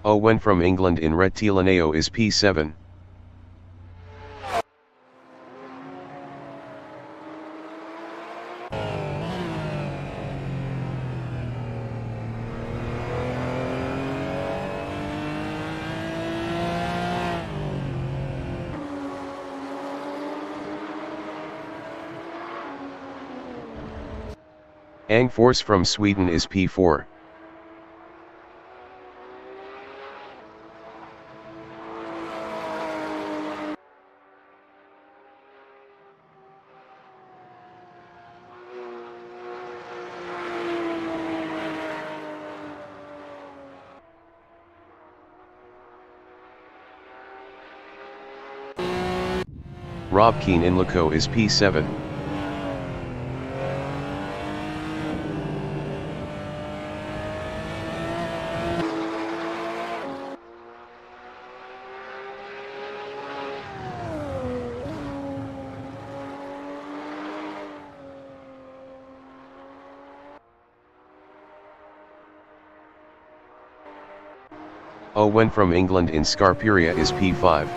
Owen from England in Rettilineo is P7. Force from Sweden is P4. Rob Keane in Loco is P7. Owen from England in Scarperia is P5.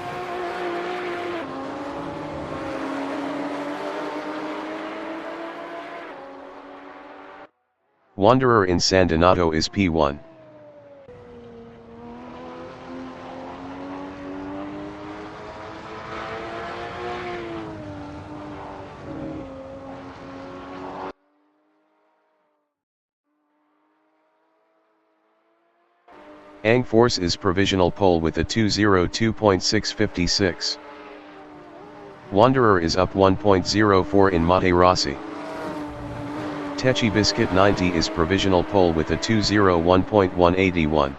Wanderer in San Donato is P1. Force is provisional pole with a 2:02.656. Wanderer is up 1.04 in Materassi. Techi Biscuit 90 is provisional pole with a 2:01.181.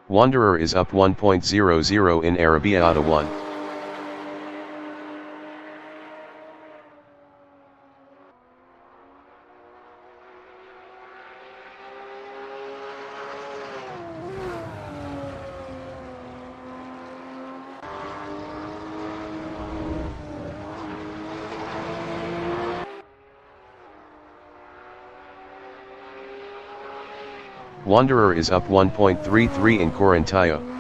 Wanderer is up 1.00 in Arrabbiata 1. Wanderer is up 1.33 in Corintaio.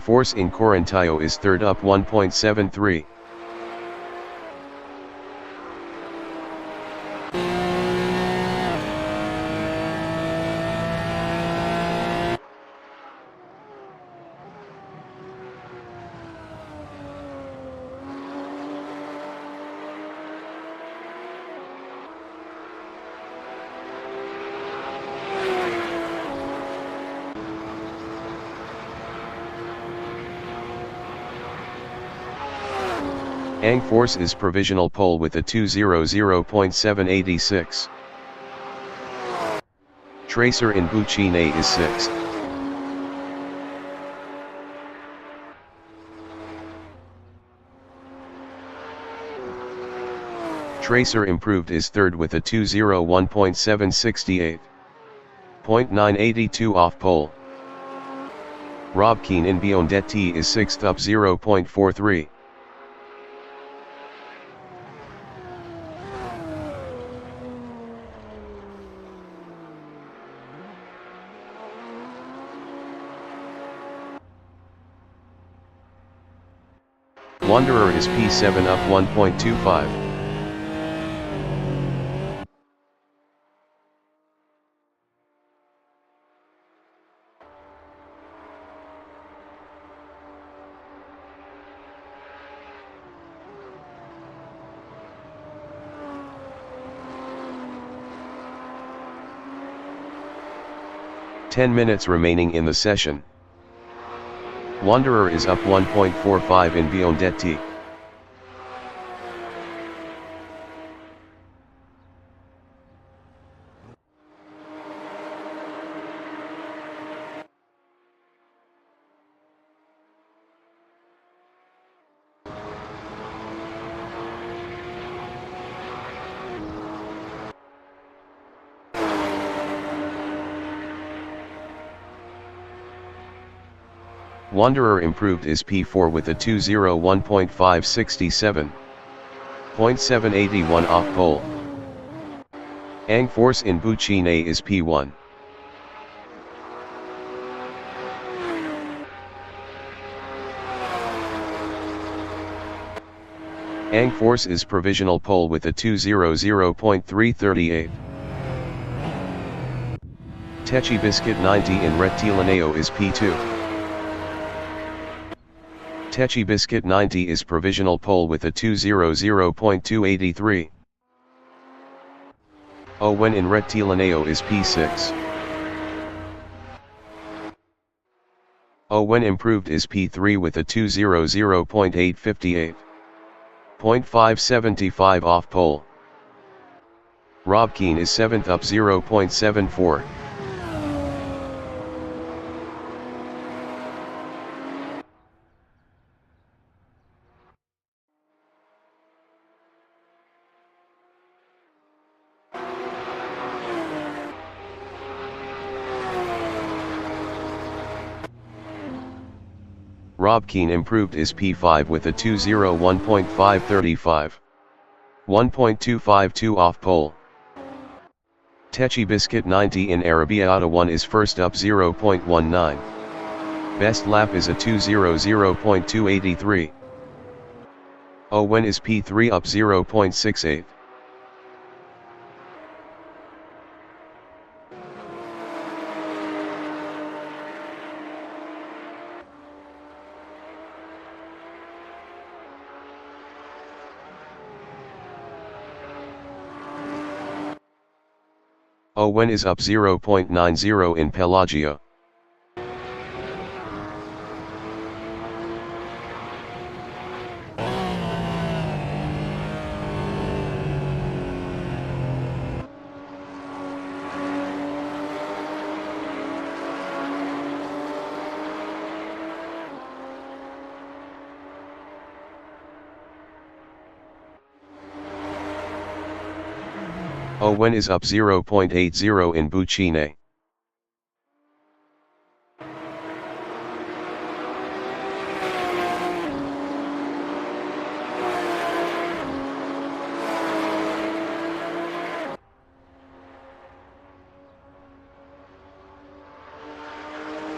Force in Corintaio is third up 1.73. Force is provisional pole with a 2:00.786. Tracer in Buccine is 6th. Tracer Improved is third with a 2:01.768. 0.982 off pole. Rob Keane in Biondetti is 6th up 0.43. Wanderer is P7 up 1.25. Ten minutes remaining in the session. Wanderer is up 1.45 in Biondetti. Wanderer improved is P4 with a 201.567. 0.781 off pole. Ang Force in Bucine is P1. Ang Force is provisional pole with a 200.338. Techi Biscuit 90 in Rettilineo is P2. Techi Biscuit 90 is provisional pole with a 200.283. Owen in Rettilineo is P6. Owen improved is P3 with a 200.858. 0.575 off pole. Rob Keane is 7th up 0.74. Rob Keane improved is P5 with a 201.535. 1.252 off pole. Techi Biscuit 90 in Arrabbiata 1 is first up 0.19. Best lap is a 200.283. Owen is P3 up 0.68. Owen is up 0.90 in Pelagio. Owen is up 0.80 in Bucine.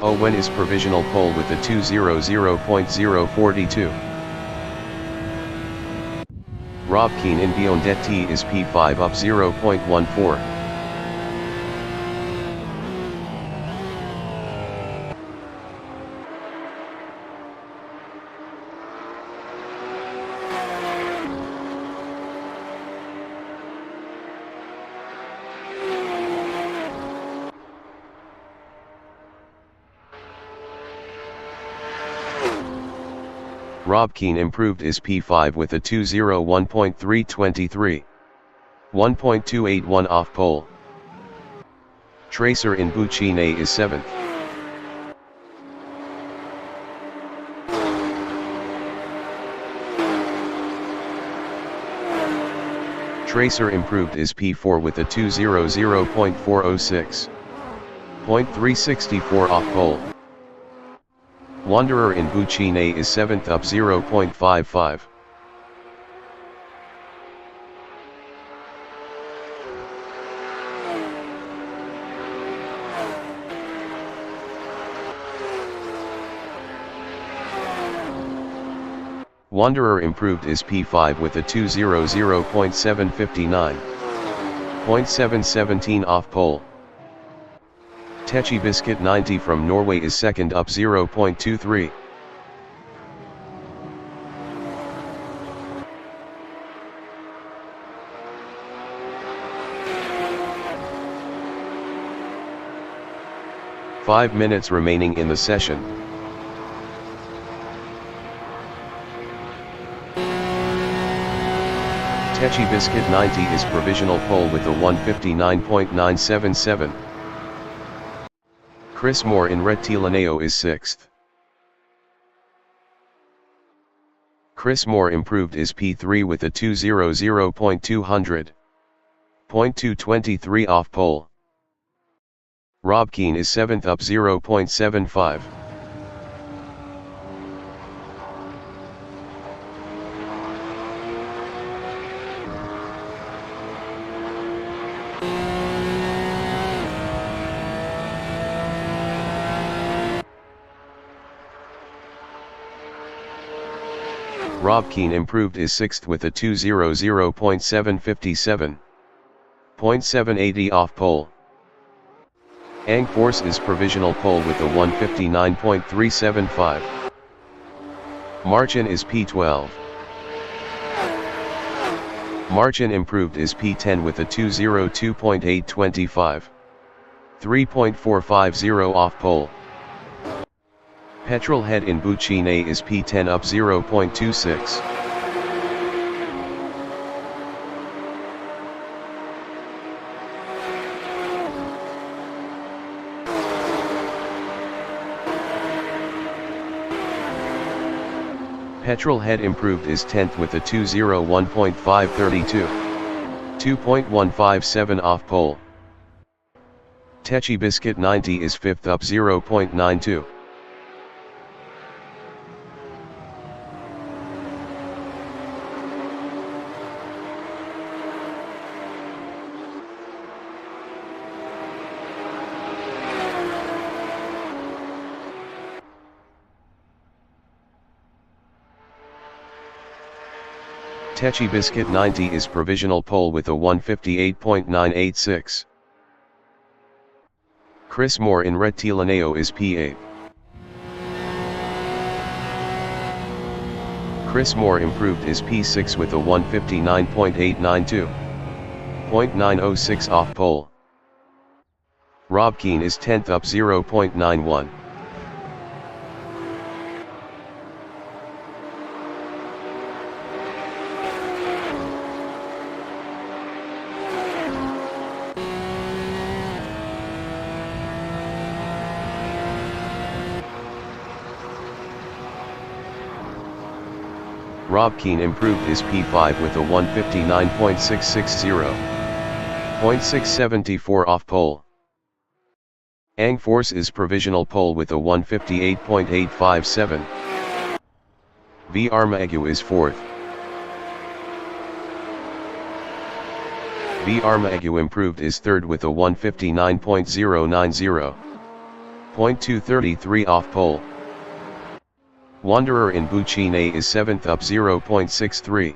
Owen is provisional pole with a 200.042. Rob Keane in Biondetti is P5 up 0.14. Rob Keane improved is P5 with a 201.323. 1.281 off pole. Tracer in Bucine is 7th. Tracer improved is P4 with a 200.406. 0.364 off pole. Wanderer in Bucine is 7th up 0.55. Wanderer improved is P5 with a 200.759. 0.717 off pole. Techi Biscuit 90 from Norway is 2nd up 0.23. Five minutes remaining in the session. Techi Biscuit 90 is provisional pole with a 159.977. Chris Moore in Rettilineo is 6th. Chris Moore improved is P3 with a 200.200. 0.223 off pole. Rob Keane is 7th up 0.75. Rob Keane improved is 6th with a 2:00.757. 0.780 off pole. Ang Force is provisional pole with a 1:59.375. Marchin is P12. Marchin improved is P10 with a 2:02.825. 3.450 off pole. Petrol head in Buccine is P10 up 0.26. Petrol head improved is 10th with a 2:01.532. 2.157 off pole. Techi Biscuit 90 is 5th up 0.92. Techi Biscuit 90 is provisional pole with a 1:58.986. Chris Moore in Rettilineo is P8. Chris Moore improved is P6 with a 1:59.892. 0.906 off pole. Rob Keane is 10th up 0.91. Rob Keane improved is P5 with a 1:59.660. 0.674 off pole. Ang Force is provisional pole with a 1:58.857. V Armagu is 4th. V Armagu improved is 3rd with a 1:59.090. 0.233 off pole. Wanderer in Buccine is 7th up 0.63.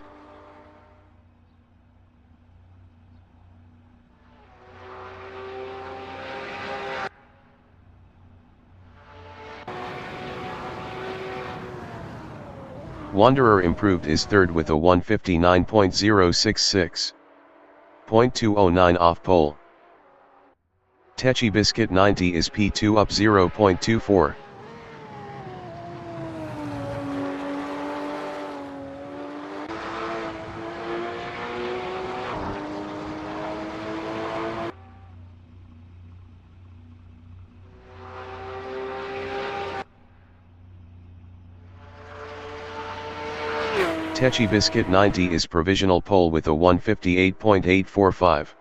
Wanderer improved is 3rd with a 1:59.066. 0.209 off pole. Techi Biscuit 90 is P2 up 0.24. Techi Biscuit 90 is provisional pole with a 1:58.845.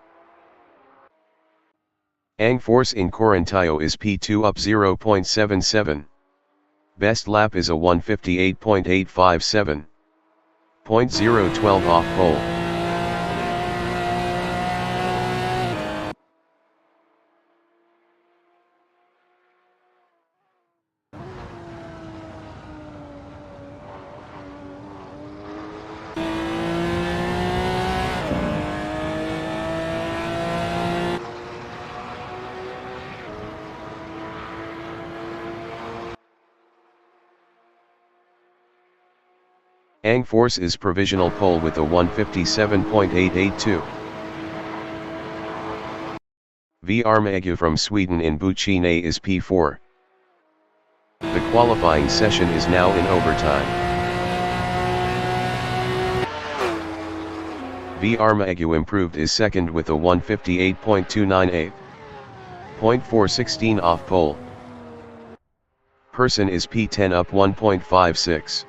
Ang Force in Corintaio is P2 up 0.77. Best lap is a 1:58.857. 0.012 off pole. Ang Force is provisional pole with a 1:57.882. V Armagu from Sweden in Buccine is P4. The qualifying session is now in overtime. V Armagu improved is 2nd with a 1:58.298. 0.416 off pole. Person is P10 up 1.56.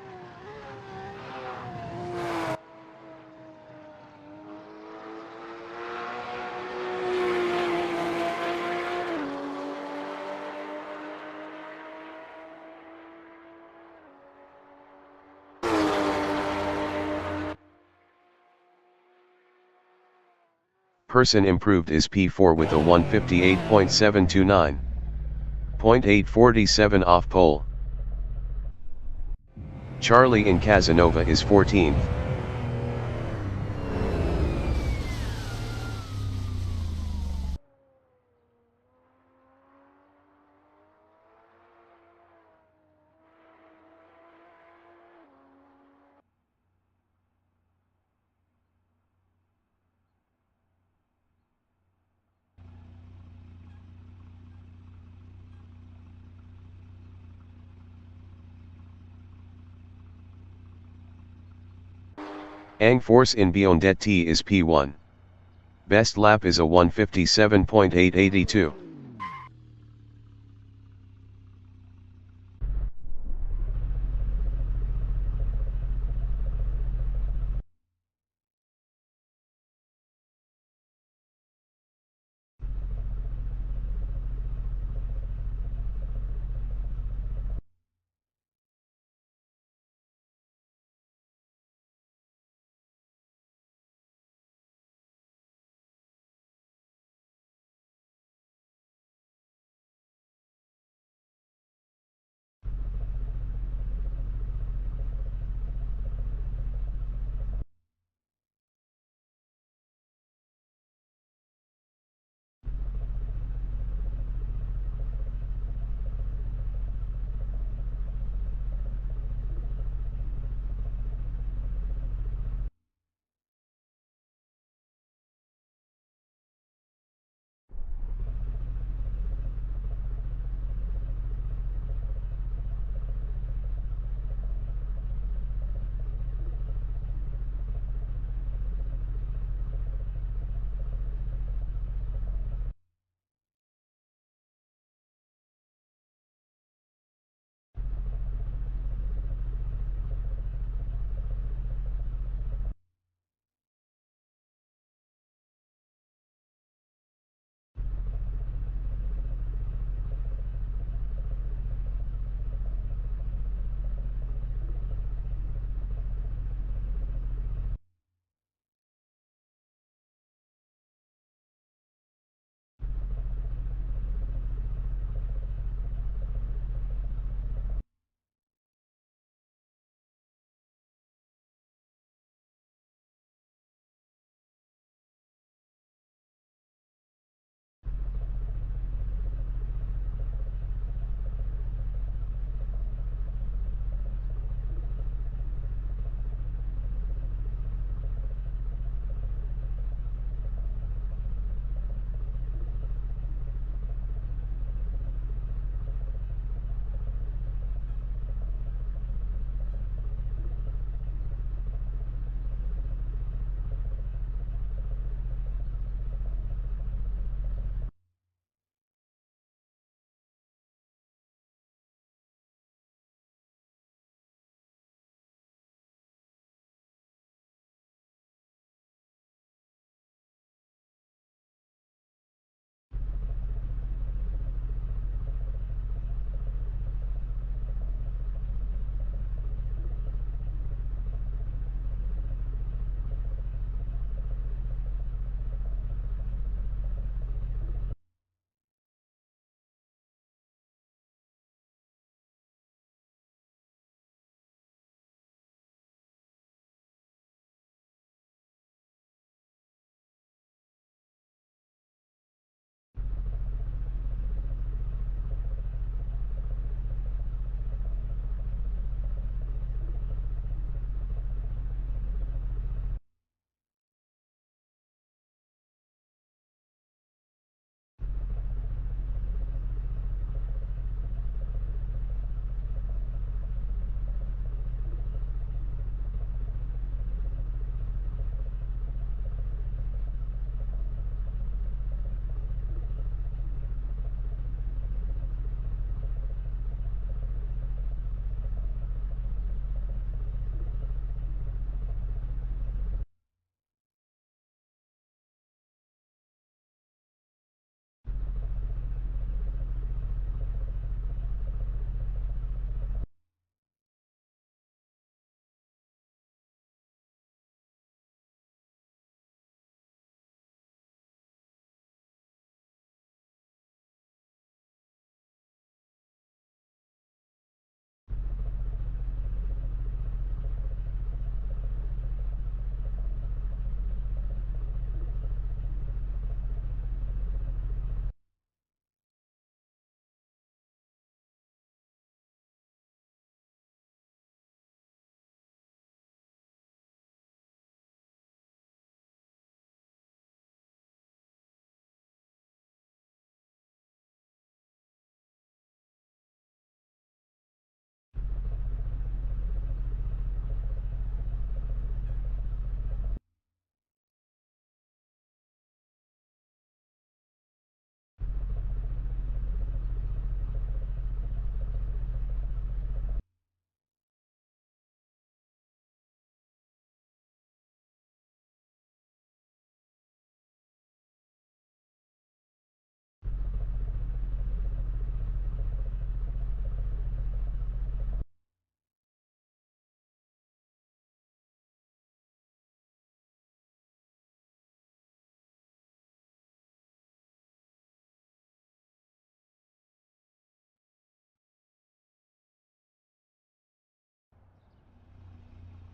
Person improved is P4 with a 1:58.729. 0.847 off pole. Charlie in Casanova is 14th. Ang Force in Biondet is P1. Best lap is a 157.882.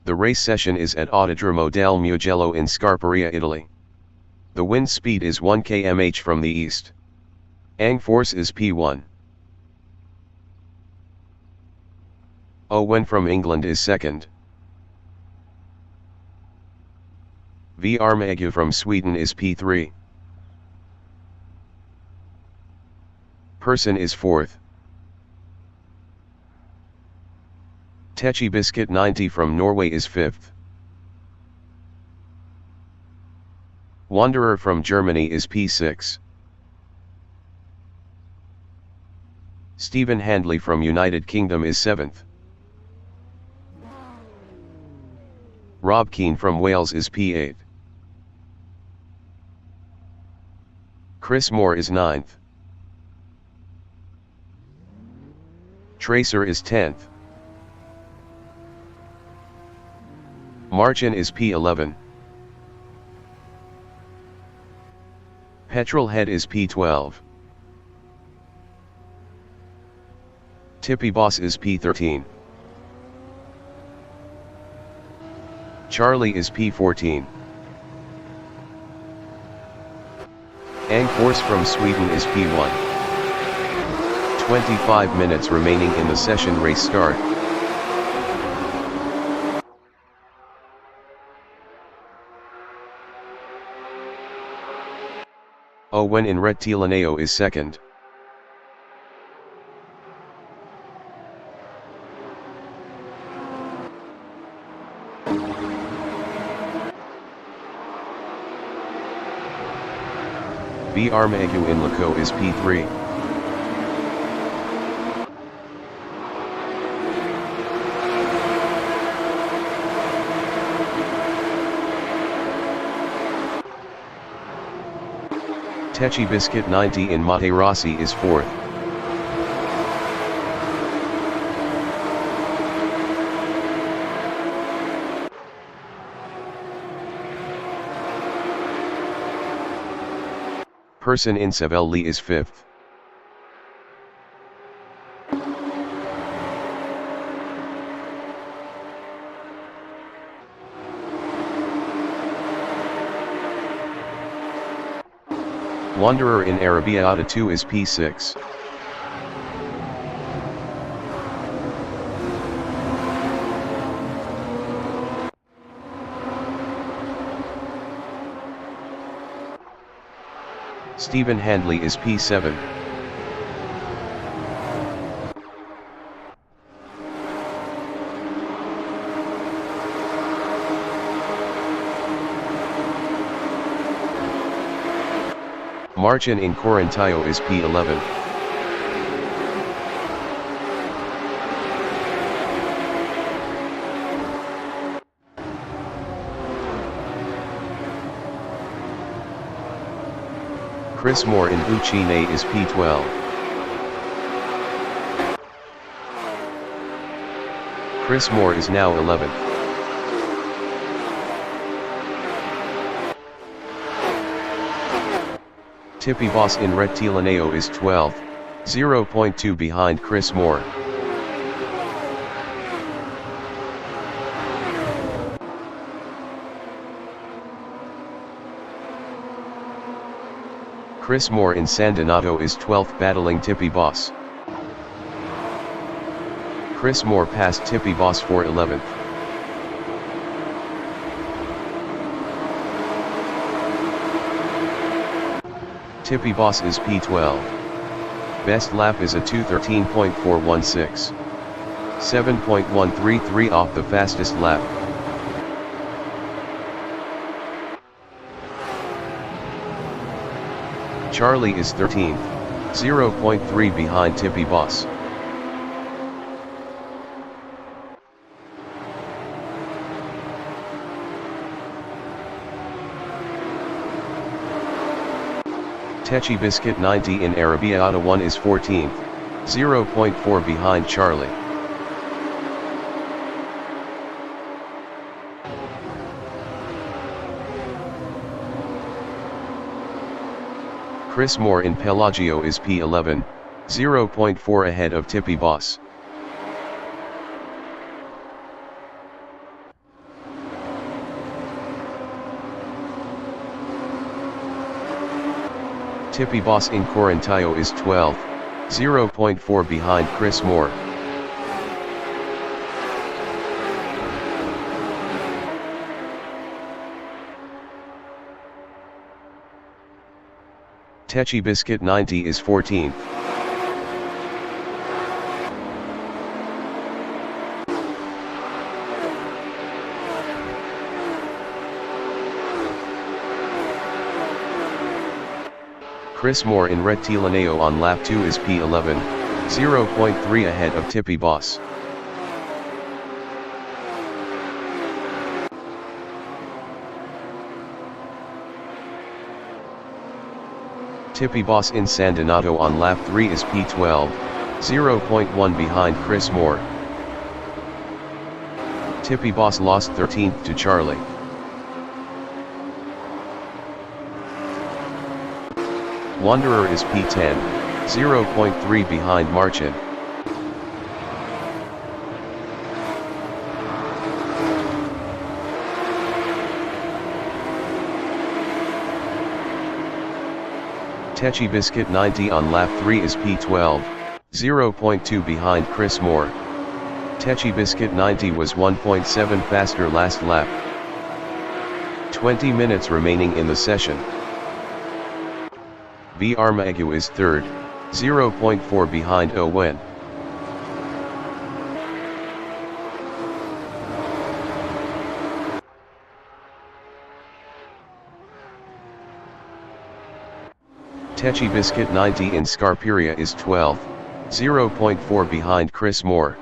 The race session is at Autodromo del Mugello in Scarperia, Italy. The wind speed is 1 km/h from the east. Ang force is P1. Owen from England is second. Armagu from Sweden is P3. Persson is fourth. Techi Biscuit 90 from Norway is fifth. Wanderer from Germany is P6. Stephen Handley from United Kingdom is seventh. Rob Keane from Wales is P8. Chris Moore is ninth. Tracer is 10th. Marchin is P11. Petrolhead is P12. Tippy Boss is P13. Charlie is P14. Ang Force from Sweden is P1. 25 minutes remaining in the session. Race start. Owen in Rettilineo is second. Armagu in Laco is P3. Techi Biscuit 90 in Materassi is fourth. Persson in Savelli is fifth. Wanderer in Arrabbiata 2 is P6. Stephen Handley is P7. Marchin in Corintaio is P11. Chris Moore in Bucine is P12. Chris Moore is now 11th. Tippy Boss in Rettilineo is 12th, 0.2 behind Chris Moore. Chris Moore in San Donato is 12th, battling Tippy Boss. Chris Moore passed Tippy Boss for 11th. Tippy Boss is P12. Best lap is a 2:13.416. 7.133 off the fastest lap. Charlie is 13th, 0.3 behind Tippy Boss. Techi Biscuit 90 in Arrabbiata 1 is 14th, 0.4 behind Charlie. Chris Moore in Pelagio is P11, 0.4 ahead of Tippy Boss. Tippy Boss in Corintaio is 12th, 0.4 behind Chris Moore. Techi Biscuit 90 is 14th. Chris Moore in Rettilineo on lap 2 is P11, 0.3 ahead of Tippy Boss. Tippy Boss in San Donato on lap 3 is P12, 0.1 behind Chris Moore. Tippy Boss lost 13th to Charlie. Wanderer is P10, 0.3 behind Marchin. Techi Biscuit 90 on lap 3 is P12, 0.2 behind Chris Moore. Techi Biscuit 90 was 1.7 faster last lap. 20 minutes remaining in the session. V. Armagu is third, 0.4 behind Owen. Techi Biscuit 90 in Scarperia is 12th, 0.4 behind Chris Moore.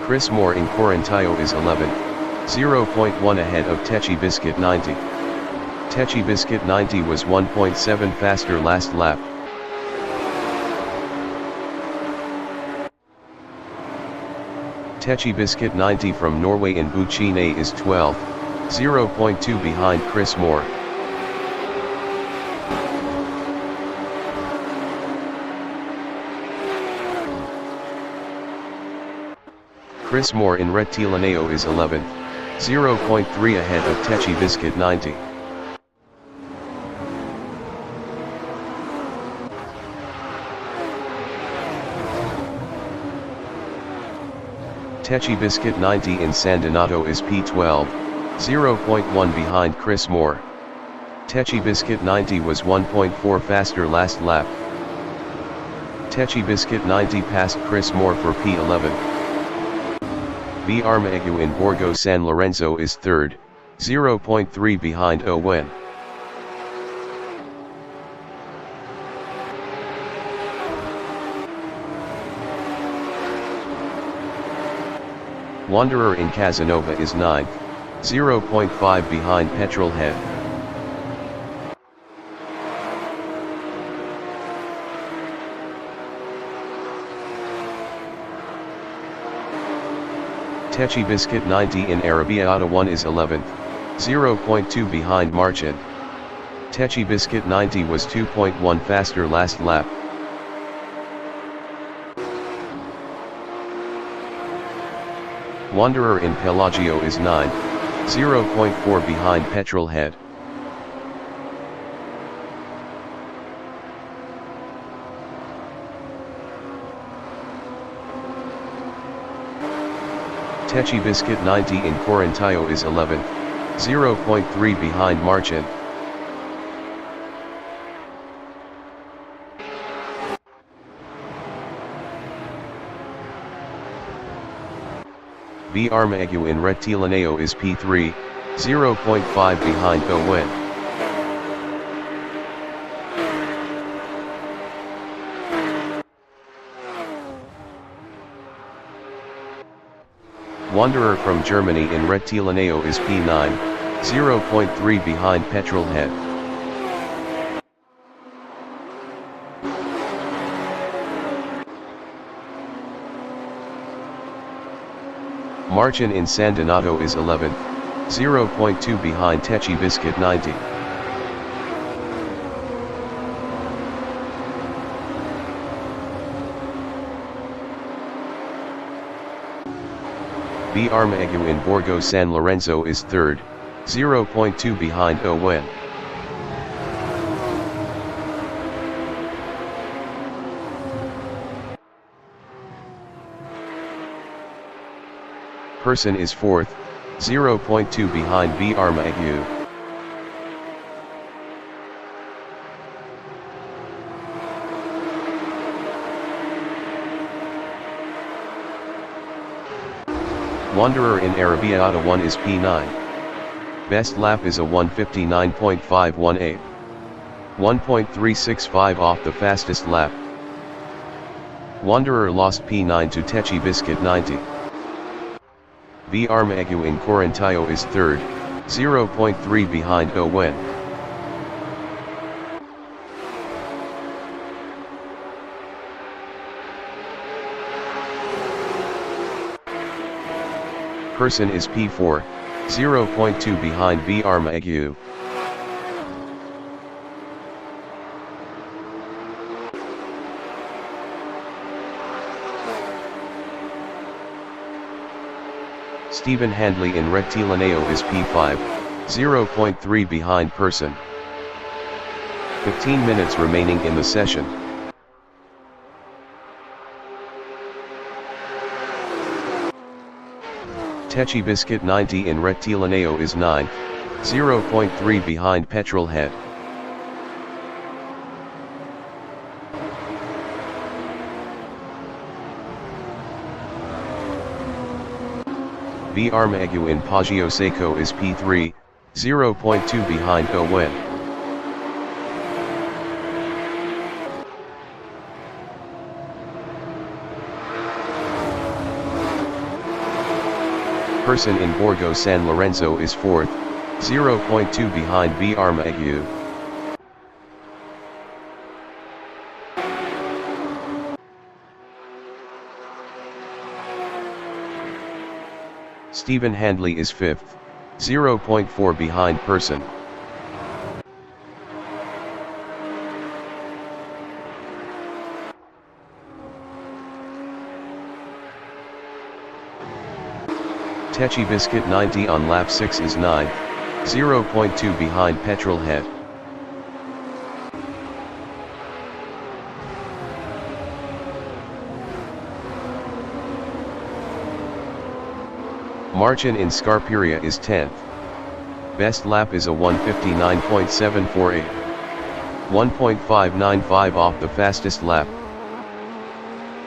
Chris Moore in Corintaio is 11th, 0.1 ahead of Techi Biscuit 90. Techi Biscuit 90 was 1.7 faster last lap. Techi Biscuit 90 from Norway in Buchine is 12th, 0.2 behind Chris Moore. Chris Moore in Rettilineo is 11th, 0.3 ahead of Techi Biscuit 90. Techi Biscuit 90 in San Donato is P12, 0.1 behind Chris Moore. Techi Biscuit 90 was 1.4 faster last lap. Techi Biscuit 90 passed Chris Moore for P11. V. Armagu in Borgo San Lorenzo is third, 0.3 behind Owen. Wanderer in Casanova is 9th, 0.5 behind Petrolhead. Techi Biscuit 90 in Arrabbiata 1 is 11th, 0.2 behind Marchin. Techi Biscuit 90 was 2.1 faster last lap. Wanderer in Pelagio is 9th, 0.4 behind Petrolhead. Techi Biscuit 90 in Corintaio is 11th, 0.3 behind Marchin. V. Armagu in Rettilineo is P3, 0.5 behind Owen. Wanderer from Germany in Rettilineo is P9, 0.3 behind Petrolhead. Marchin in San Donato is 11th, 0.2 behind Techi Biscuit 90. V. Armaguh in Borgo San Lorenzo is third, 0.2 behind Owen. Person is fourth, 0.2 behind V. Armaguh. Wanderer in Arrabbiata 1 is P9. Best lap is a 1:59.518. 1.365 off the fastest lap. Wanderer lost P9 to Tecce Biscuit 90. V. Armaguh in Correntallo is third, 0.3 behind Owen. Person is P4, 0.2 behind V. Armaguh. Stephen Handley in Rettilineo is P5, 0.3 behind Person. 15 minutes remaining in the session. Tecce Biscuit 90 in Rettilineo is 9th, 0.3 behind Petrolhead. V. Armaguh in Poggio Seco is P3, 0.2 behind Owen. Person in Borgo San Lorenzo is 4th, 0.2 behind V. Armaguh. Stephen Handley is 5th, 0.4 behind Person. Tecce Biscuit 90 on lap 6 is 9th, 0.2 behind Petrolhead. Marcin in Scarperia is 10th. Best lap is a 1:59.748. 1.595 off the fastest lap.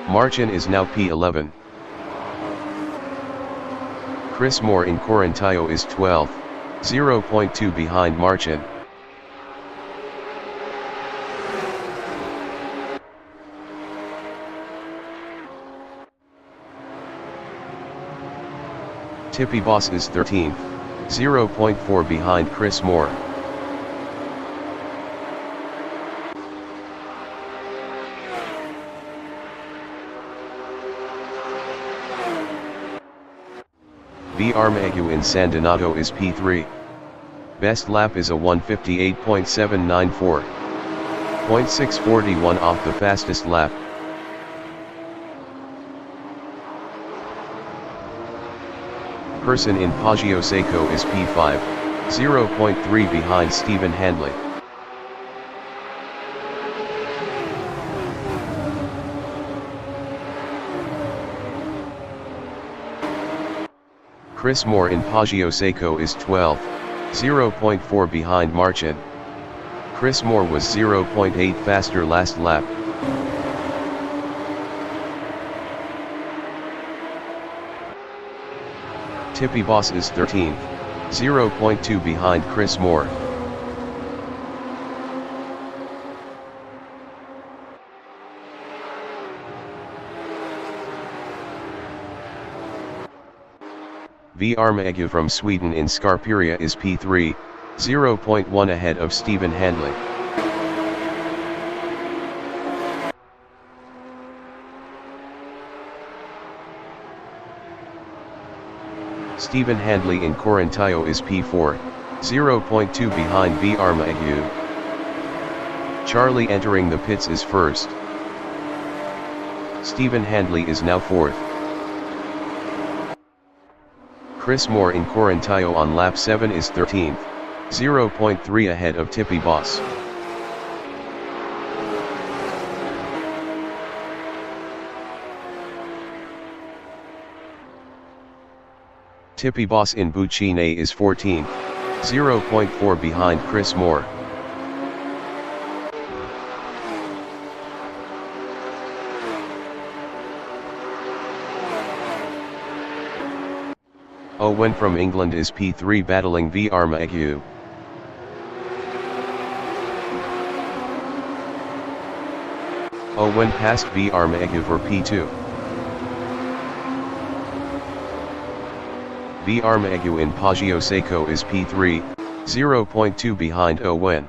Marcin is now P11. Chris Moore in Correntallo is 12th, 0.2 behind Marcin. Tippy Boss is 13th, 0.4 behind Chris Moore. V. Armaguh in San Donato is P3. Best lap is a 1:58.794. 0.641 off the fastest lap. Person in Poggio Seco is P5, 0.3 behind Stephen Handley. Chris Moore in Poggio Seco is 12th, 0.4 behind Marcin. Chris Moore was 0.8 faster last lap. Tippy Boss is 13th, 0.2 behind Chris Moore. V. Armaguh from Sweden in Scarperia is P3, 0.1 ahead of Stephen Handley. Stephen Handley in Correntallo is P4, 0.2 behind V. Armaguh. Charlie entering the pits is first. Stephen Handley is now fourth. Chris Moore in Correntillo on lap 7 is 13th, 0.3 ahead of Tippy Boss. Tippy Boss in Buccine is 14th, 0.4 behind Chris Moore. Owen from England is P3 battling V Armagu. Owen passed V Armagu for P2. V Armagu in Poggio Seco is P3, 0.2 behind Owen.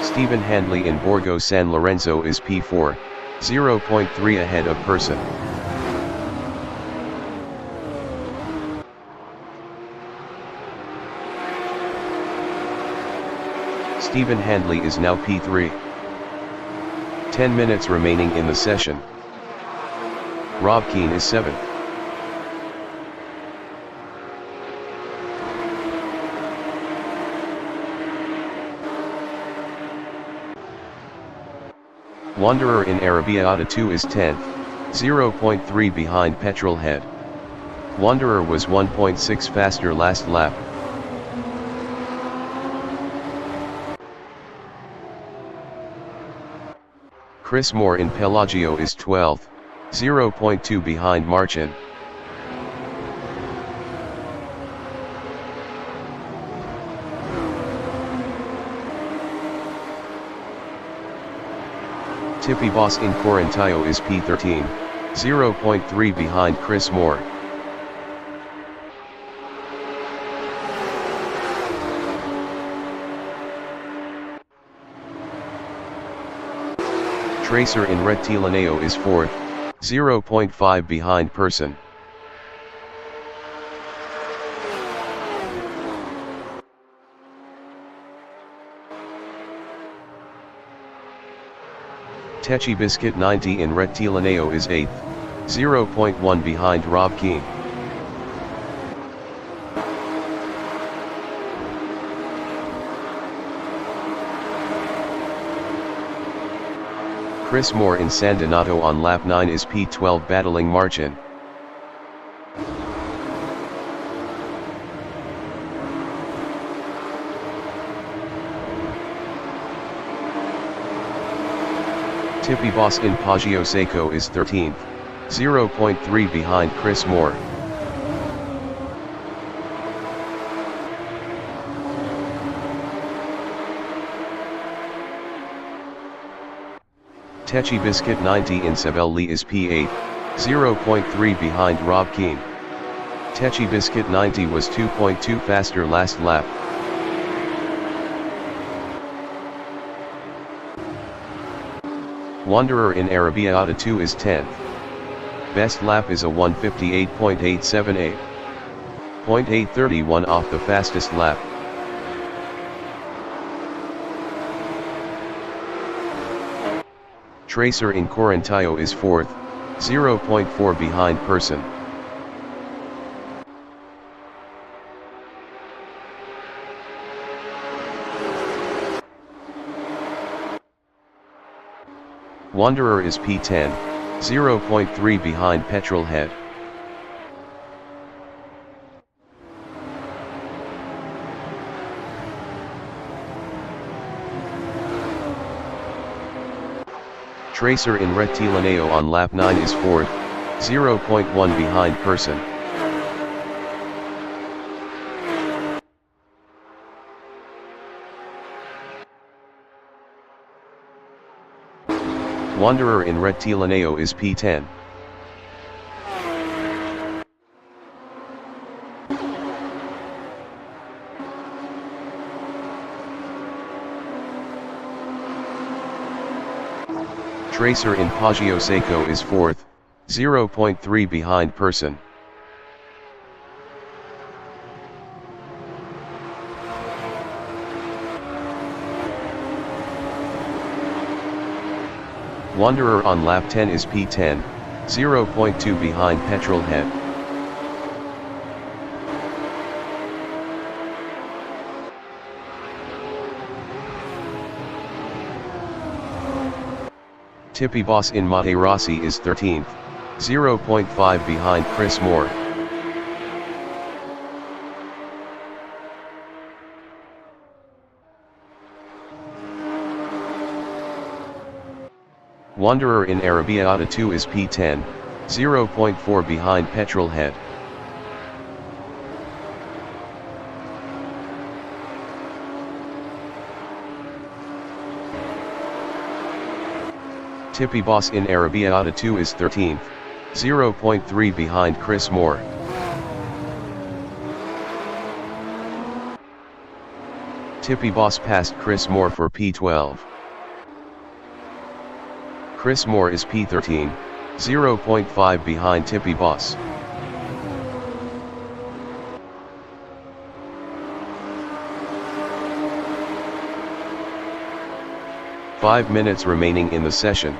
Stephen Handley in Borgo San Lorenzo is P4, 0.3 ahead of Person. Stephen Handley is now P3. 10 minutes remaining in the session. Rob Keane is 7th. Wanderer in Arrabbiata 2 is 10th, 0.3 behind Petrolhead. Wanderer was 1.6 faster last lap. Chris Moore in Pelagio is 12th, 0.2 behind Marchin. Tippy Boss in Correntillo is P13, 0.3 behind Chris Moore. Tracer in Rettilineo is 4th, 0.5 behind Person. Techi Biscuit 90 in Rettilineo is 8th, 0.1 behind Rob Keane. Chris Moore in San Donato on lap 9 is P12 battling Marchin. Tippy Boss in Poggio Seco is 13th, 0.3 behind Chris Moore. Techi Biscuit 90 in Savelli is P8, 0.3 behind Rob Keane. Techi Biscuit 90 was 2.2 faster last lap. Wanderer in Arrabbiata 2 is 10th. Best lap is a 1:58.878. 0.831 off the fastest lap. Tracer in Correntillo is 4th, 0.4 behind Person. Wanderer is P10, 0.3 behind Petrolhead. Tracer in Rettilineo on lap 9 is 4th, 0.1 behind Person. Wanderer in Rettilineo is P10. Tracer in Poggio Seco is 4th, 0.3 behind Person. Wanderer on lap 10 is P10, 0.2 behind Petrolhead. Tippy Boss in Materassi is 13th, 0.5 behind Chris Moore. Wanderer in Arrabbiata 2 is P10, 0.4 behind Petrolhead. Tippy Boss in Arrabbiata 2 is 13th, 0.3 behind Chris Moore. Tippy Boss passed Chris Moore for P12. Chris Moore is P13, 0.5 behind Tippy Boss. Five minutes remaining in the session.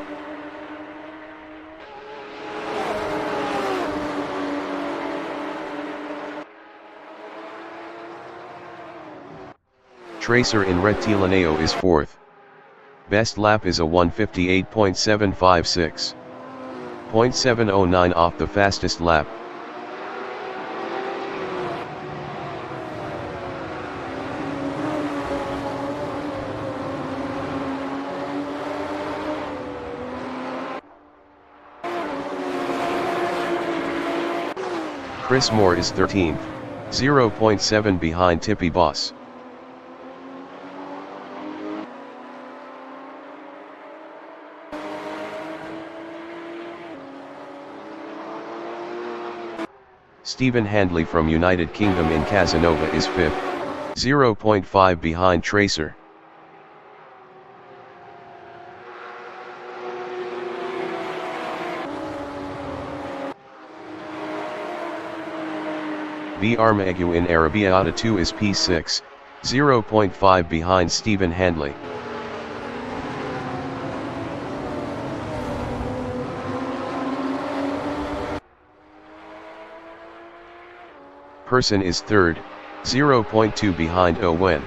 Tracer in Rettilineo is 4th. Best lap is a 1:58.756. 0.709 off the fastest lap. Chris Moore is 13th, 0.7 behind Tippy Boss. Stephen Handley from United Kingdom in Casanova is 5th, 0.5 behind Tracer. V. Armagu in Arrabbiata 2 is P6, 0.5 behind Stephen Handley. Person is 3rd, 0.2 behind Owen.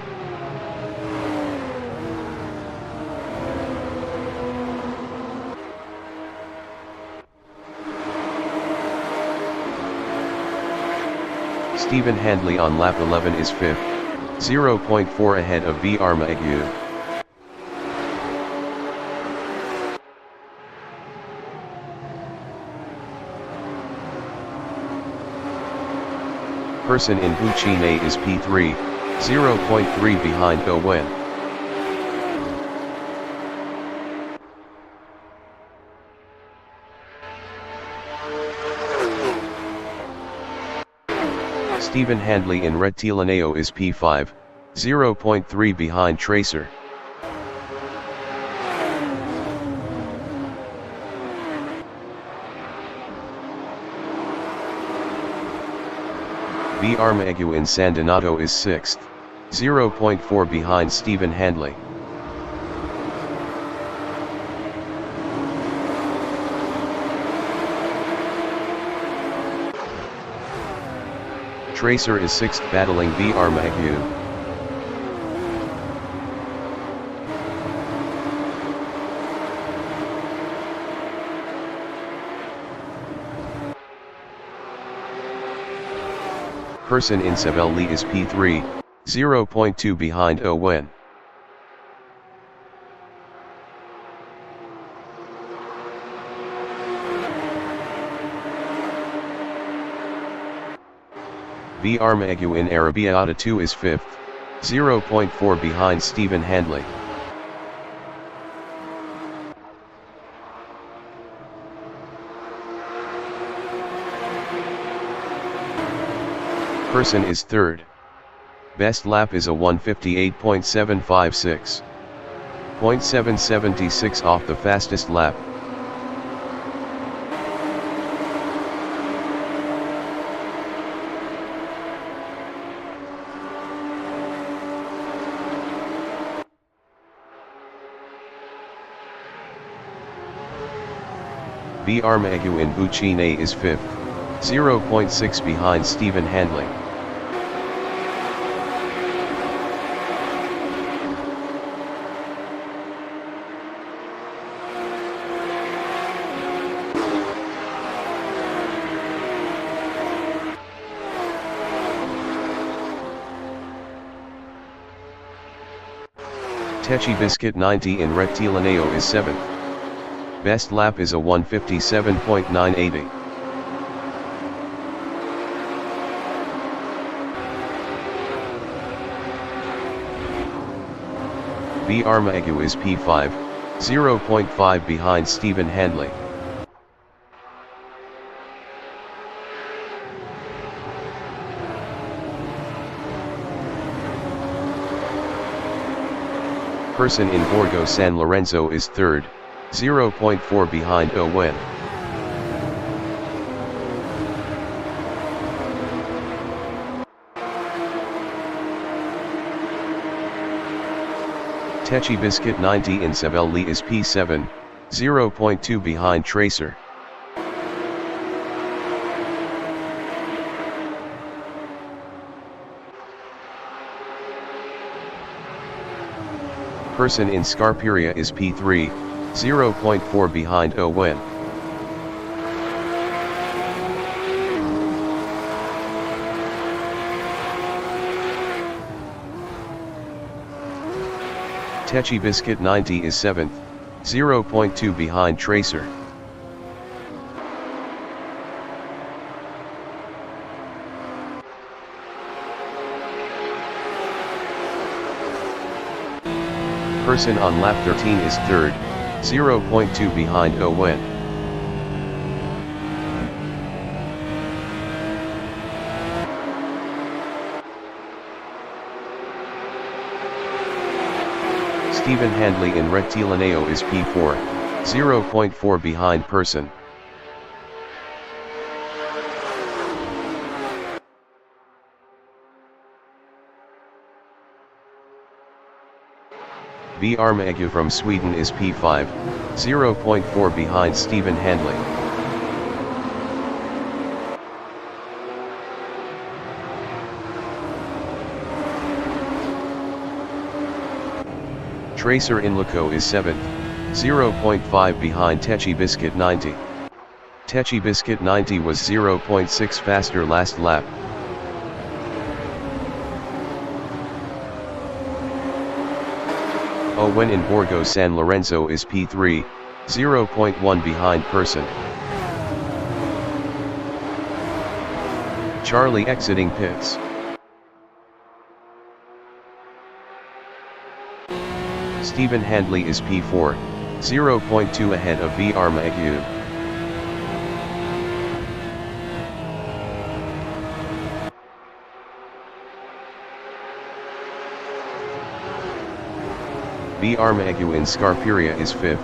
Stephen Handley on lap 11 is 5th, 0.4 ahead of V. Armagu. Person in Huchine is P3, 0.3 behind Owen. Stephen Handley in Rettilineo is P5, 0.3 behind Tracer. V. Armagu in San Donato is 6th, 0.4 behind Stephen Handley. Tracer is 6th battling V. Armagu. Person in Savelli is P3, 0.2 behind Owen. V. Armagu in Arrabbiata 2 is 5th, 0.4 behind Stephen Handley. Person is 3rd. Best lap is a 1:58.756. 0.776 off the fastest lap. B. Armagu in Buccine is 5th, 0.6 behind Stephen Handley. Tecce Biscuit 90 in Rettilineo is 7th. Best lap is a 1:57.980. B. Armagu is P5, 0.5 behind Stephen Handley. Person in Borgo San Lorenzo is 3rd, 0.4 behind Owen. Tecce Biscuit 90 in Sabelli is P7, 0.2 behind Tracer. Person in Scarperia is P3, 0.4 behind Owen. Tecce Biscuit 90 is 7th, 0.2 behind Tracer. Person on lap 13 is 3rd, 0.2 behind Owen. Stephen Handley in Rettilineo is P4, 0.4 behind Person. B. Armagu from Sweden is P5, 0.4 behind Stephen Handley. Tracer in Loco is 7th, 0.5 behind Tecce Biscuit 90. Tecce Biscuit 90 was 0.6 faster last lap. Owen in Borgo San Lorenzo is P3, 0.1 behind Person. Charlie exiting pits. Stephen Handley is P4, 0.2 ahead of V. Armagu. B. Armagu in Scarperia is 5th,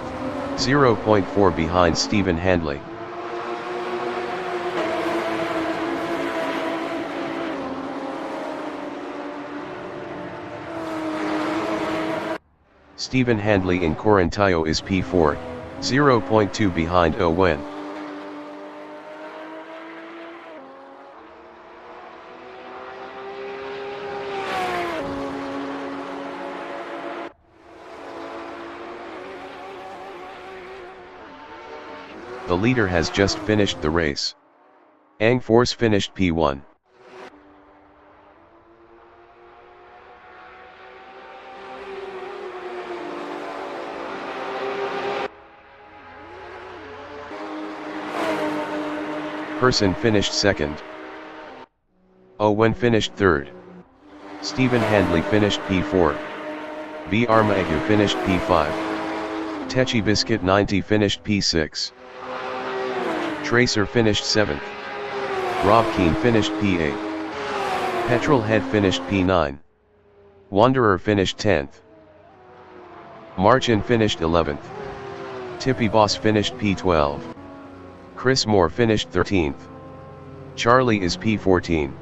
0.4 behind Stephen Handley. Stephen Handley in Corintaio is P4, 0.2 behind Owen. The leader has just finished the race. Ang Force finished P1. Person finished 2nd. Owen finished 3rd. Stephen Handley finished P4. B. Armagu finished P5. Tecce Biscuit 90 finished P6. Tracer finished 7th. Rob Keane finished P8. Petrolhead finished P9. Wanderer finished 10th. Marchin finished 11th. Tippy Boss finished P12. Chris Moore finished 13th. Charlie is P14.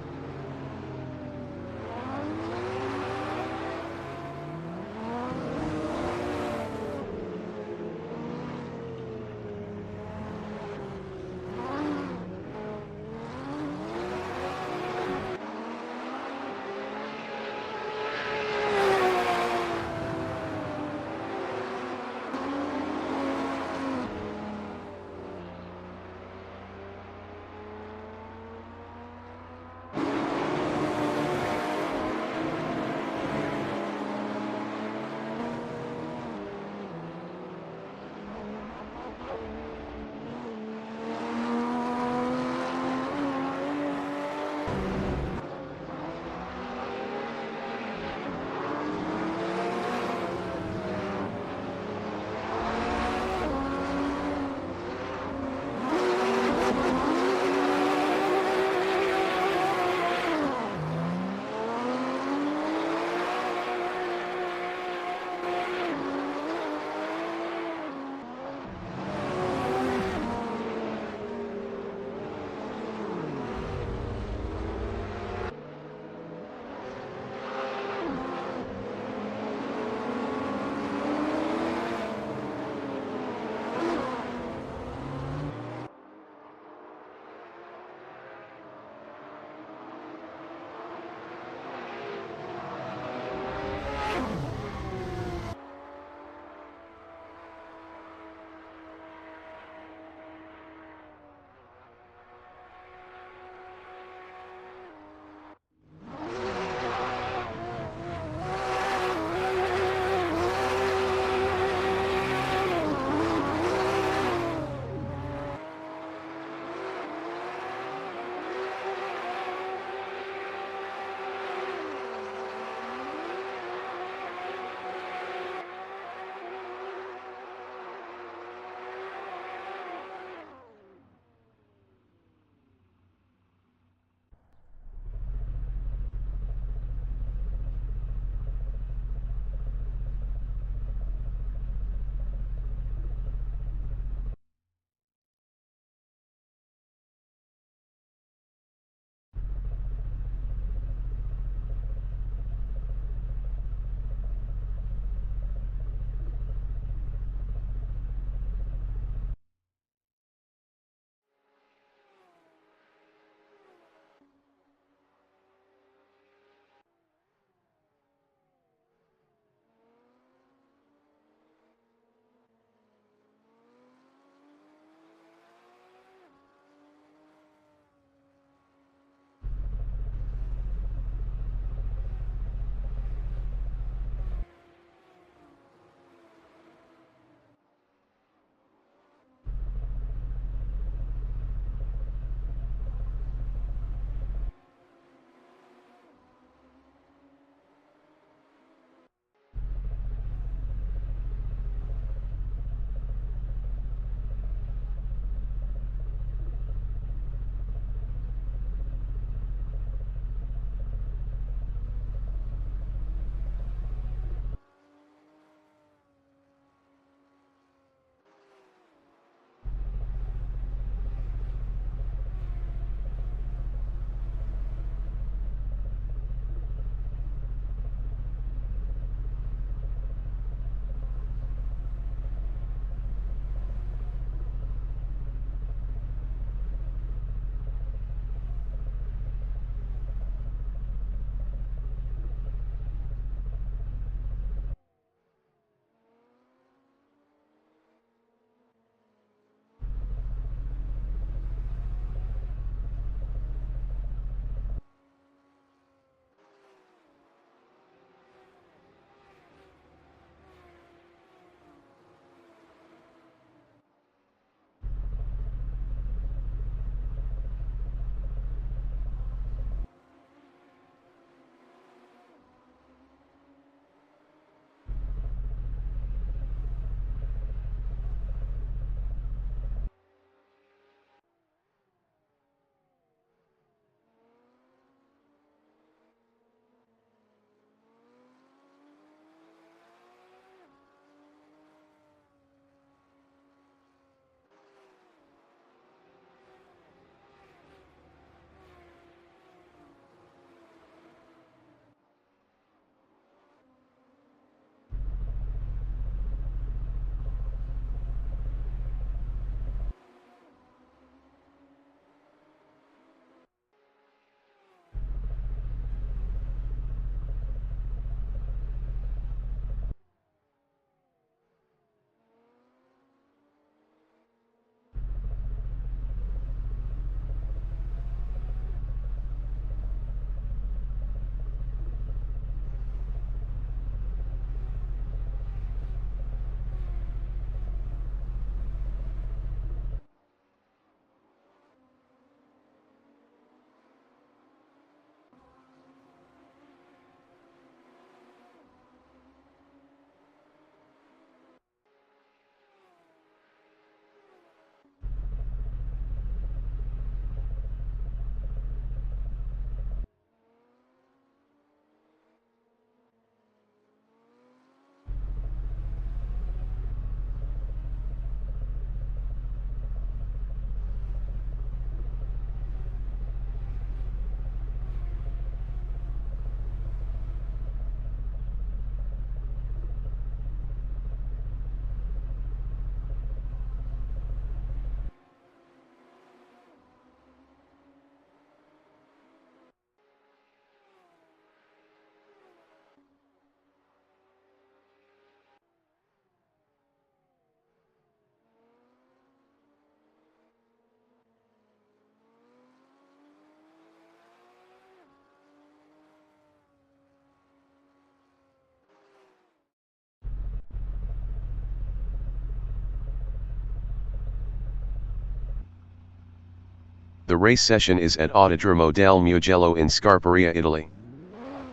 The race session is at Autodromo del Mugello in Scarperia, Italy.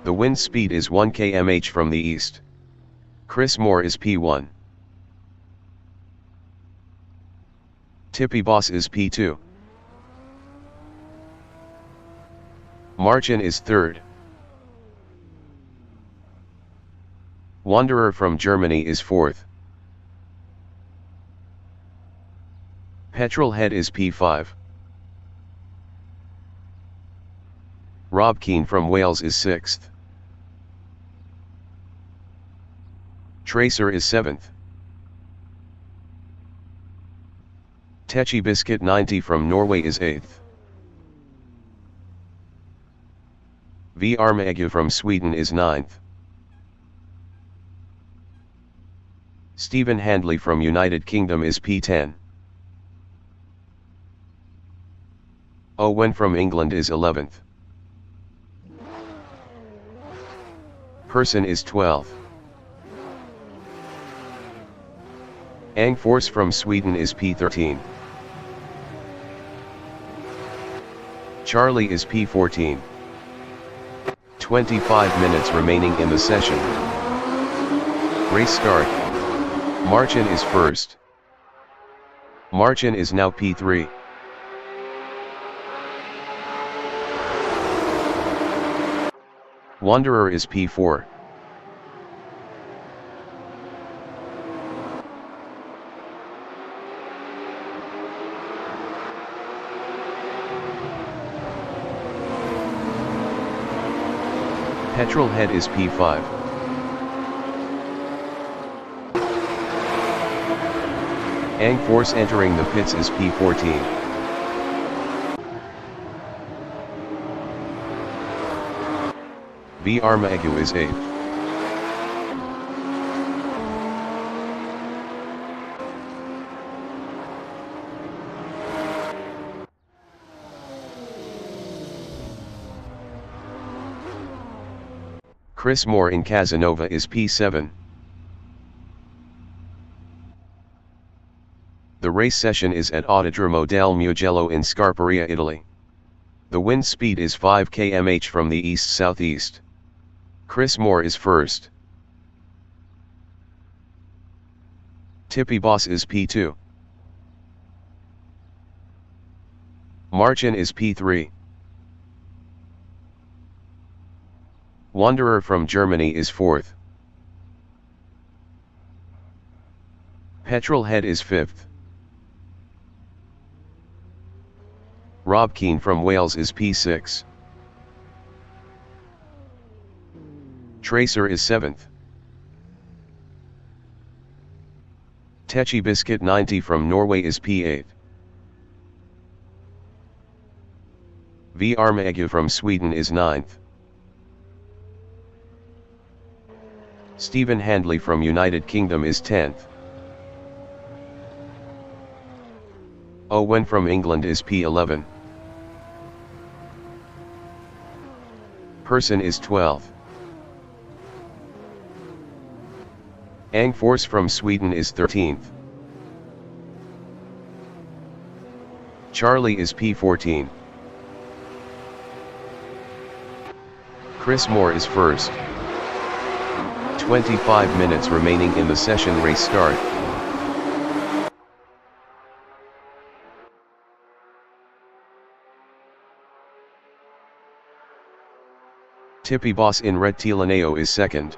The wind speed is 1 km/h from the east. Chris Moore is P1. Tippy Boss is P2. Marcin is third. Wanderer from Germany is fourth. Petrolhead is P5. Rob Keane from Wales is sixth. Tracer is seventh. Techi Biscuit 90 from Norway is eighth. V Armegu from Sweden is ninth. Stephen Handley from United Kingdom is P10. Owen from England is 11th. Person is 12th. Ang Force from Sweden is P13. Charlie is P14. 25 minutes remaining in the session. Race start. Marcin is first. Marcin is now P3. Wanderer is P4. Petrolhead is P5. Ang Force entering the pits is P14. V Armegu is 8th. Chris Moore in Casanova is P7. The race session is at Autodromo del Mugello in Scarperia, Italy. The wind speed is 5 km/h from the east-southeast. Chris Moore is first. Tippy Boss is P2. Marcin is P3. Wanderer from Germany is fourth. Petrolhead is fifth. Rob Keane from Wales is P6. Tracer is seventh. Techi Biscuit 90 from Norway is P8. V Armegu from Sweden is ninth. Stephen Handley from United Kingdom is 10th. Owen from England is P11. Person is 12th. Ang Force from Sweden is 13th. Charlie is P14. Chris Moore is first. 25 minutes remaining in the session. Race start. Tippy Boss in Rettilineo is second.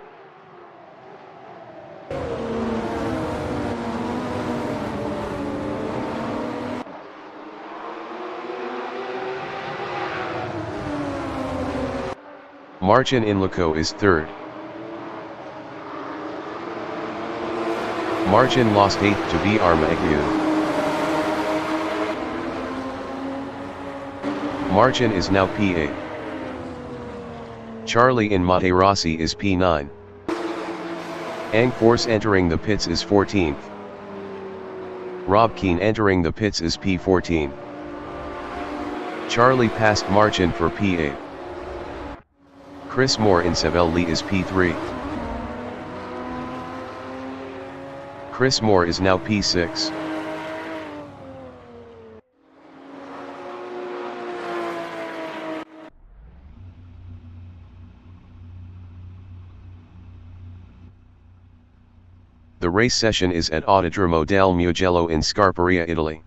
Marcin in Loco is third. Marcin lost 8th to V Armegu. Marcin is now P8. Charlie in Materassi is P9. Ang Force entering the pits is 14th. Rob Keane entering the pits is P14. Charlie passed Marcin for P8. Chris Moore in Savelli is P3. Chris Moore is now P6. The race session is at Autodromo del Mugello in Scarperia, Italy.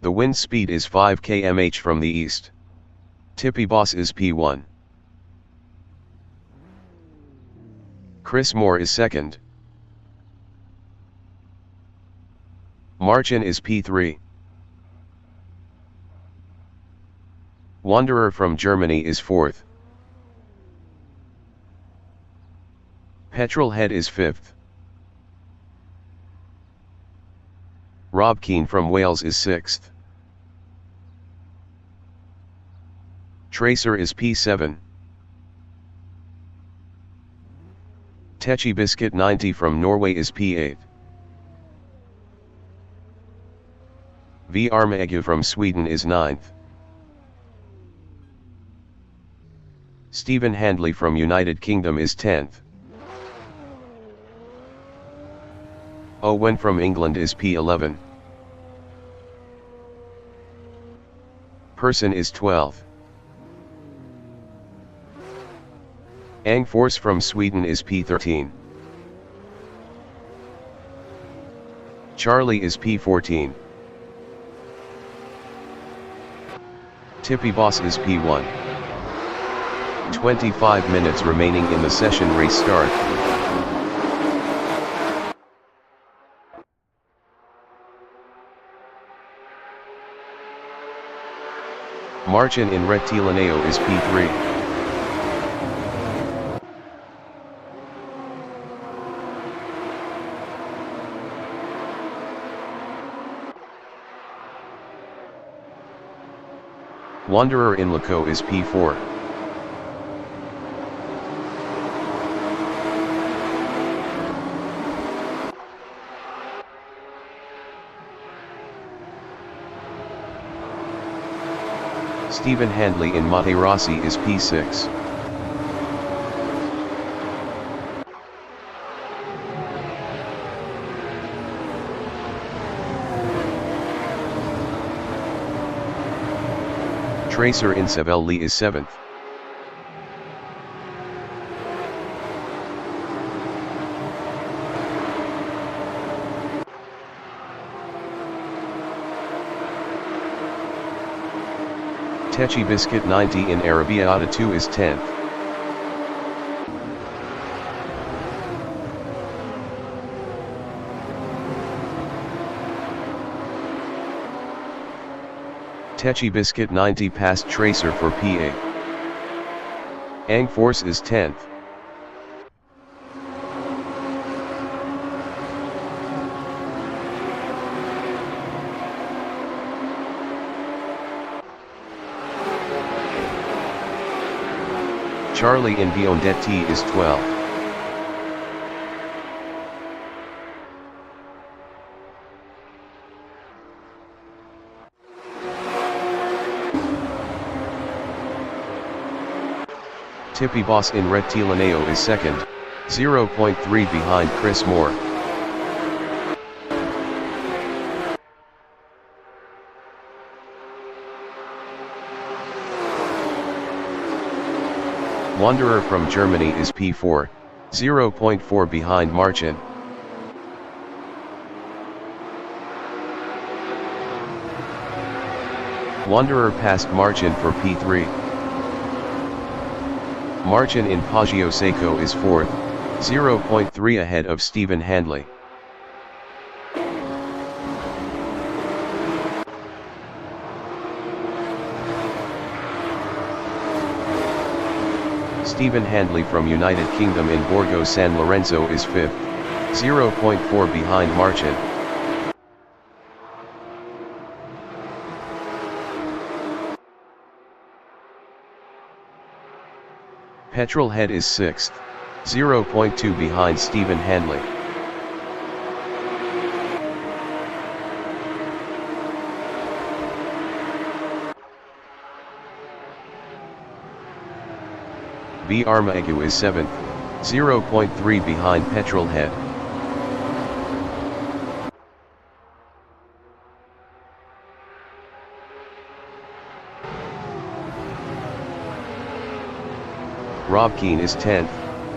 The wind speed is 5 km/h from the east. Tippy boss is P1. Chris Moore is second. Marcin is P3. Wanderer from Germany is fourth. Petrolhead is fifth. Rob Keane from Wales is sixth. Tracer is P7. Techi Biscuit 90 from Norway is P8. V Armagu from Sweden is 9th. Stephen Handley from United Kingdom is 10th. Owen from England is P11. Person is 12th. Ang Force from Sweden is P13. Charlie is P14. Tippy Boss is P1. 25 minutes remaining in the session. Race start. Marcin in Rettilineo is P3. Wanderer in Laco is P4. Stephen Handley in Materassi is P6. Tracer in Savelli is 7th. Techi Biscuit 90 in Arrabbiata 2 is 10th. Techi Biscuit 90 passed Tracer for P8. Ang Force is 10th. Charlie in Biondetti is 12th. Tippy Boss in Rettilineo is 2nd, 0.3 behind Chris Moore. Wanderer from Germany is P4, 0.4 behind Marcin. Wanderer passed Marcin for P3. Marcin in Poggio Seco is 4th, 0.3 ahead of Stephen Handley. Stephen Handley from United Kingdom in Borgo San Lorenzo is 5th, 0.4 behind Marcin. Petrolhead is 6th, 0.2 behind Stephen Handley. V Armagu is 7th, 0.3 behind Petrolhead. Rob Keane is 10th,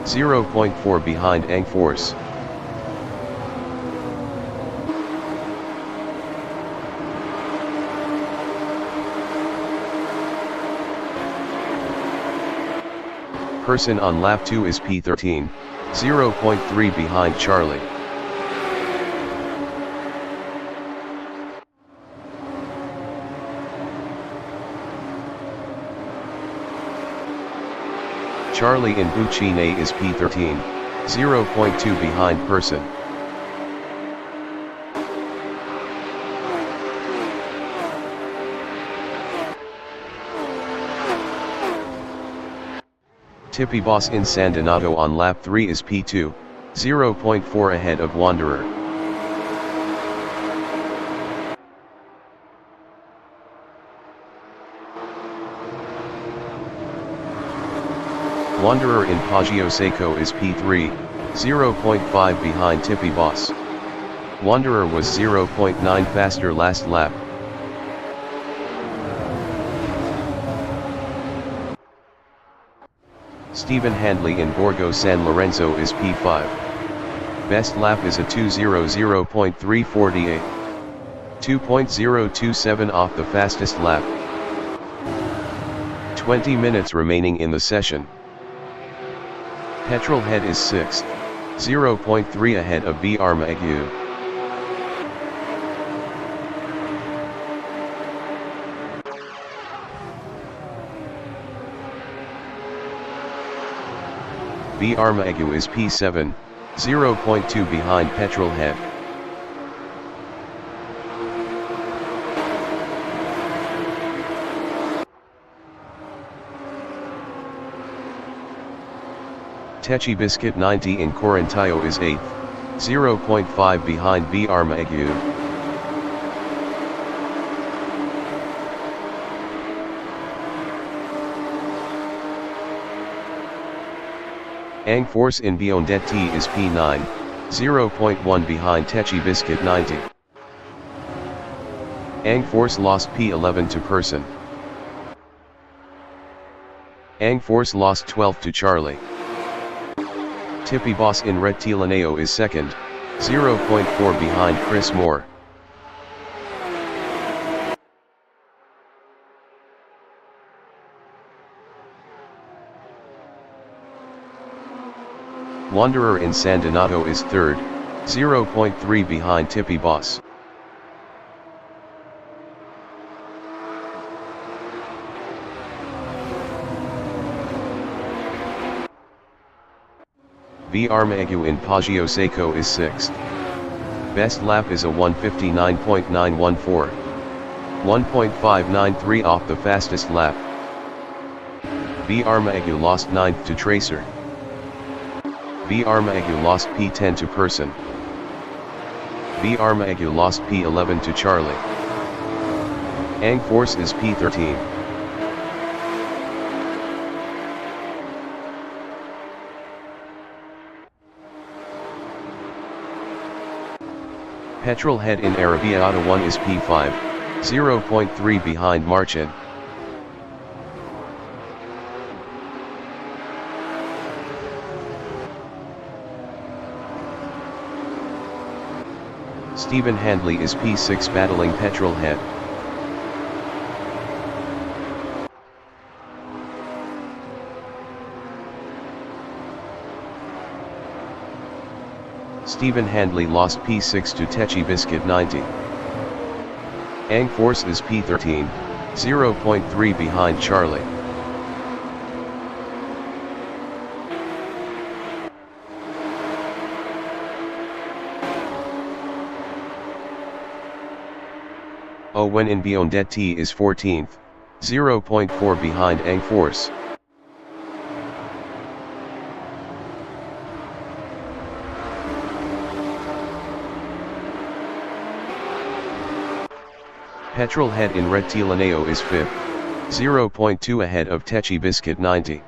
0.4 behind Ang Force. Person on lap 2 is P13, 0.3 behind Charlie. Charlie in Buccine is P13, 0.2 behind Person. Tippy Boss in San Donato on lap 3 is P2, 0.4 ahead of Wanderer. Wanderer in Poggio Seco is P3, 0.5 behind Tippy Boss. Wanderer was 0.9 faster last lap. Stephen Handley in Borgo San Lorenzo is P5. Best lap is a 2:00.348. 2.027 off the fastest lap. 20 minutes remaining in the session. Petrolhead is 6th, 0.3 ahead of B. Armagu. B. Armagu is P7, 0.2 behind Petrolhead. Techi Biscuit 90 in Corintaio is 8th, 0.5 behind B. Armagu. Angforce in Biondetti is P9, 0.1 behind Techi Biscuit 90. Angforce lost P11 to Person. Angforce lost 12th to Charlie. Tippy Boss in Rettilineo is 2nd, 0.4 behind Chris Moore. Wanderer in San Donato is 3rd, 0.3 behind Tippy Boss. V. Armagu in Poggio Seco is 6th. Best lap is a 1:59.914. 1.593 off the fastest lap. V. Armagu lost 9th to Tracer. V. Armagu lost P10 to Person. V. Armagu lost P11 to Charlie. Angforce is P13. Petrolhead in Arrabbiata 1 is P5, 0.3 behind Marchin. Stephen Handley is P6 battling Petrolhead. Stephen Handley lost P6 to Techi Biscuit 90. Angforce is P13, 0.3 behind Charlie. Owen in Biondetti is 14th, 0.4 behind Angforce. Petrolhead in Rettilineo is 5th, 0.2 ahead of Techi Biscuit 90.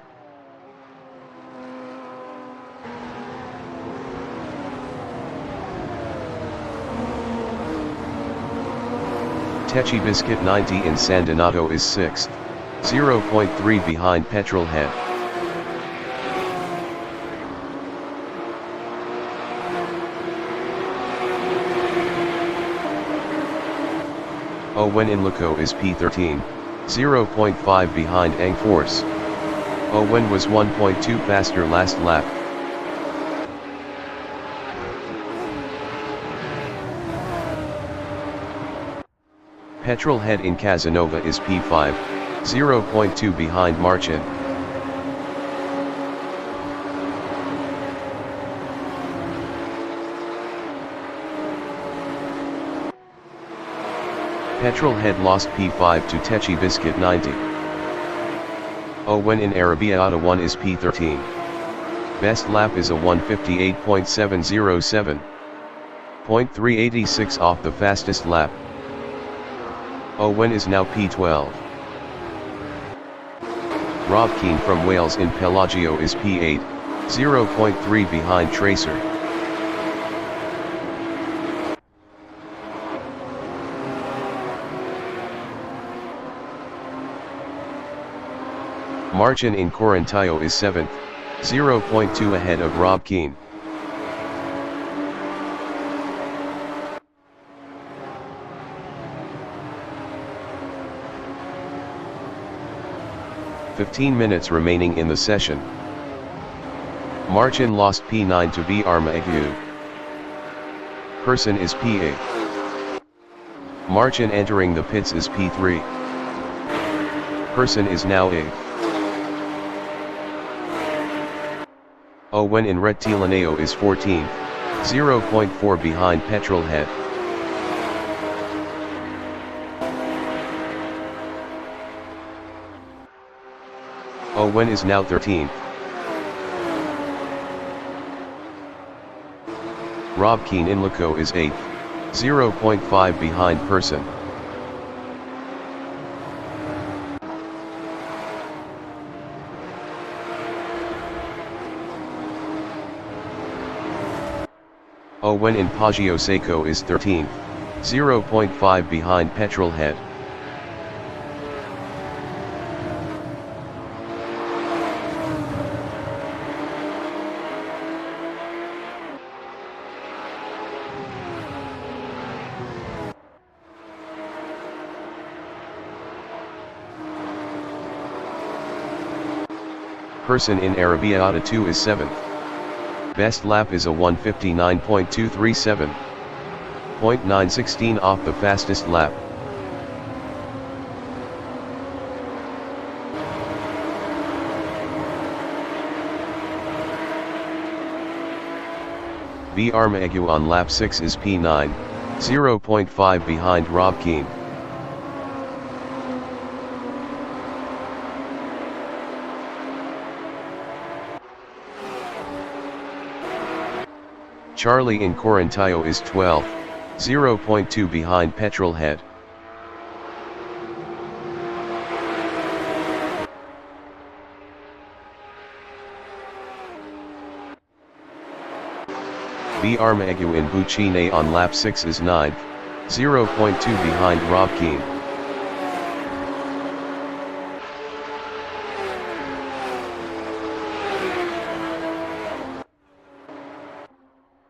Techi Biscuit 90 in San Donato is 6th, 0.3 behind Petrolhead. Owen in Luco is P13, 0.5 behind Angforce. Owen was 1.2 faster last lap. Petrolhead in Casanova is P5, 0.2 behind Marcin. Petrolhead lost P5 to Tecce Biscuit 90. Owen in Arrabbiata 1 is P13. Best lap is a 158.707. 0.386 off the fastest lap. Owen is now P12. Rob Keane from Wales in Pelagio is P8, 0.3 behind Tracer. Marcin in Corintaio is 7th, 0.2 ahead of Rob Keane. "15 minutes remaining in the session. Marcin lost P9 to Armaegu. Person is P8. Marcin entering the pits is P3. Person is now 8th. Owen in Rettilineo is 14th, 0.4 behind Petrolhead. Owen is now 13th. Rob Keane in Lecco is 8th, 0.5 behind Person. Owen in Poggio Seco is 13th, 0.5 behind Petrolhead. Person in Arrabbiata 2 is 7th. Best lap is a 159.237. 0.916 off the fastest lap. Armaegu on lap 6 is P9, 0.5 behind Rob Keane. Charlie in Corintaio is 12th, 0.2 behind Petrolhead. Armaegu in Bucine on lap 6 is 9th, 0.2 behind Rob Keane.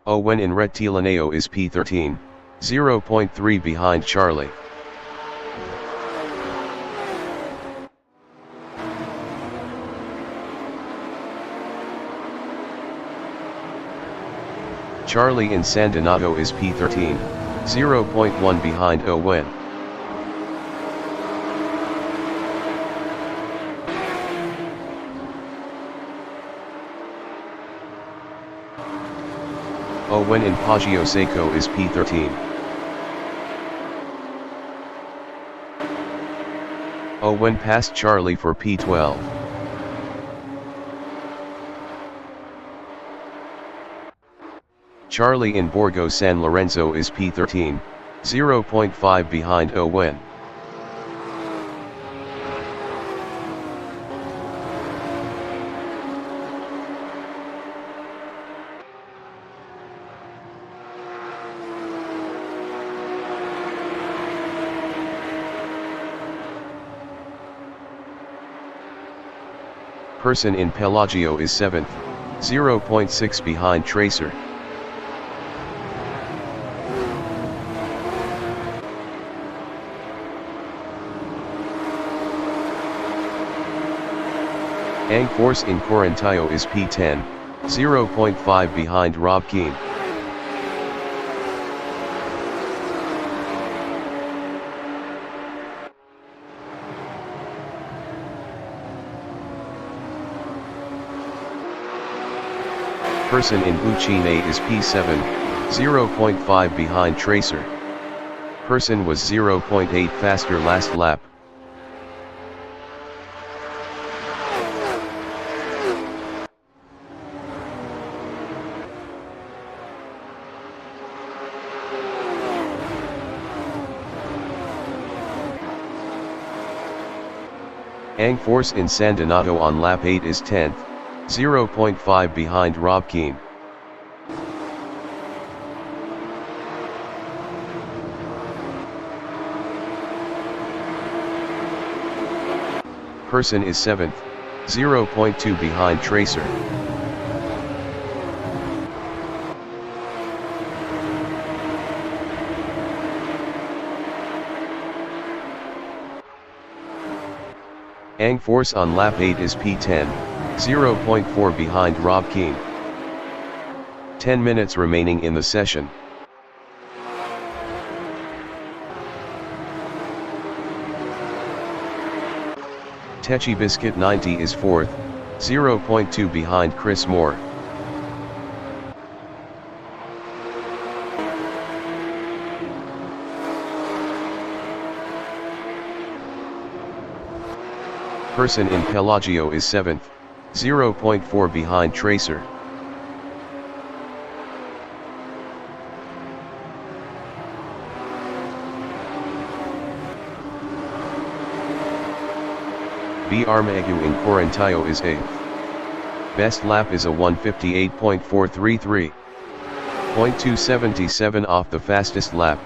Owen in Rettilineo is P13, 0.3 behind Charlie. Charlie in San Donato is P13, 0.1 behind Owen. Owen in Poggio Seco is P13. Owen passed Charlie for P12. Charlie in Borgo San Lorenzo is P13, 0.5 behind Owen. Person in Pelagio is 7th, 0.6 behind Tracer. Ang Force in Corinthio is P10, 0.5 behind Rob Keane. Person in Buccine is P7, 0.5 behind Tracer. Person was 0.8 faster last lap. Ang Force in San Donato on lap 8 is 10th, 0.5 behind Rob Keane. Person is 7th, 0.2 behind Tracer. Ang Force on lap 8 is P10, 0.4 behind Rob Keane. 10 minutes remaining in the session. Techi Biscuit 90 is 4th, 0.2 behind Chris Moore. Person in Pelagio is 7th, 0.4 behind Tracer. B. Armagu in Corinthio is 8th. Best lap is a 158.433. 0.277 off the fastest lap.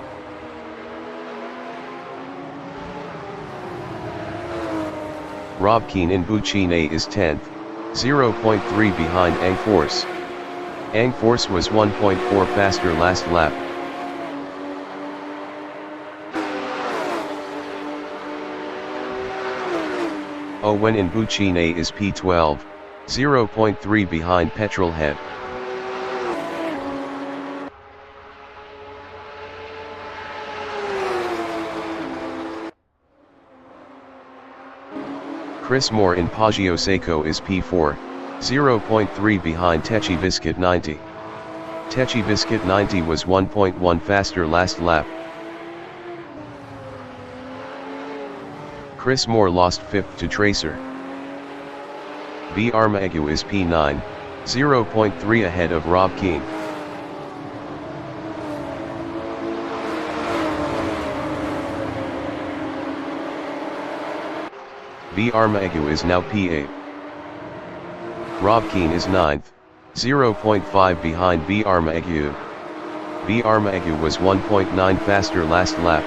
Rob Keane in Buccine is 10th, 0.3 behind Ang Force. Ang Force was 1.4 faster last lap. Owen in Buccine is P12, 0.3 behind Petrolhead. Chris Moore in Poggio Seco is P4, 0.3 behind Techi Biscuit 90. Techi Biscuit 90 was 1.1 faster last lap. Chris Moore lost 5th to Tracer. B. Armagu is P9, 0.3 ahead of Rob Keane. B. Armagu is now P8. Rob Keane is 9th, 0.5 behind B. Armagu. B. Armagu was 1.9 faster last lap.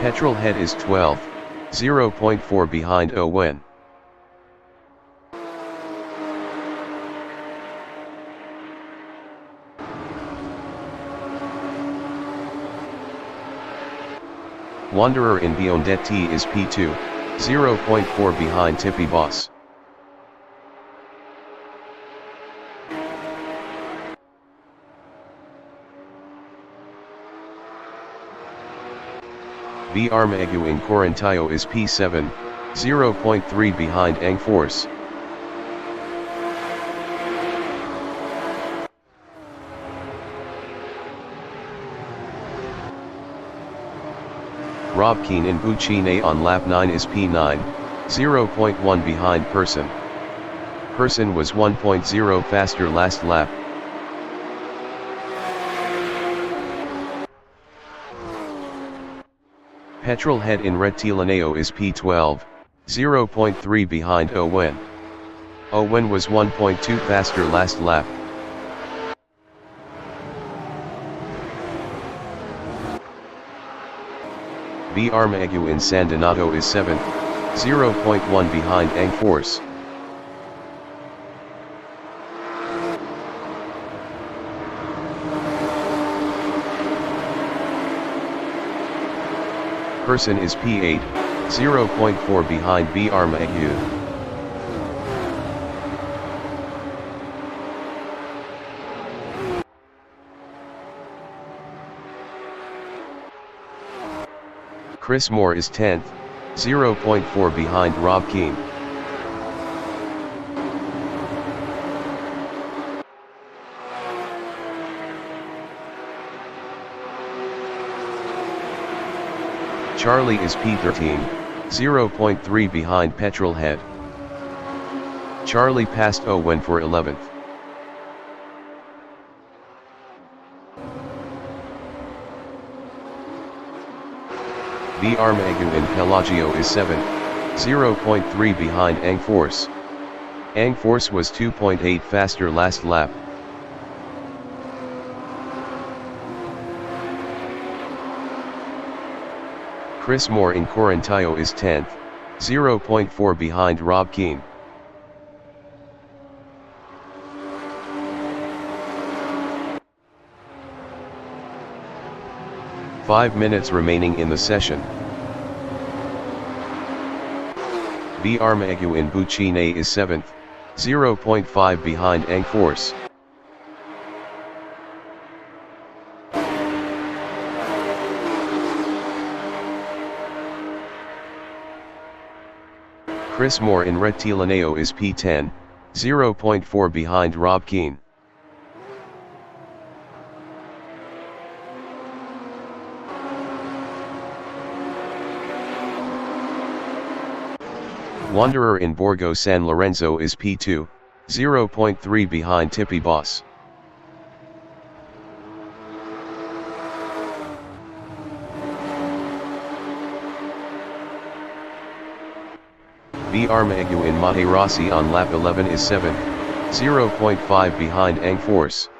Petrolhead is 12th, 0.4 behind Owen. Wanderer in Biondetti is P2, 0.4 behind Tippy Boss. B. Armagu in Corinthio is P7, 0.3 behind Ang Force. Rob Keane in Buccine on lap 9 is P9, 0.1 behind Person. Person was 1.0 faster last lap. Petrolhead in Rettilineo is P12, 0.3 behind Owen. Owen was 1.2 faster last lap. B. Armagu in San Donato is 7th, 0.1 behind Ang Force. Person is P8, 0.4 behind B Armagu. Chris Moore is 10th, 0.4 behind Rob Keane. Charlie is P13, 0.3 behind Petrolhead. Charlie passed Owen for 11th. V Armagu in Pelagio is 7th, 0.3 behind Ang Force. Ang Force was 2.8 faster last lap. Chris Moore in Corintaio is 10th, 0.4 behind Rob Keane. Five minutes remaining in the session. V Armagu in Buccine is 7th, 0.5 behind Ang Force. Chris Moore in Rettilineo is P10, 0.4 behind Rob Keane. Wanderer in Borgo San Lorenzo is P2, 0.3 behind Tippy Boss. V Armagu in Materassi on lap 11 is 7th, 0.5 behind Ang Force.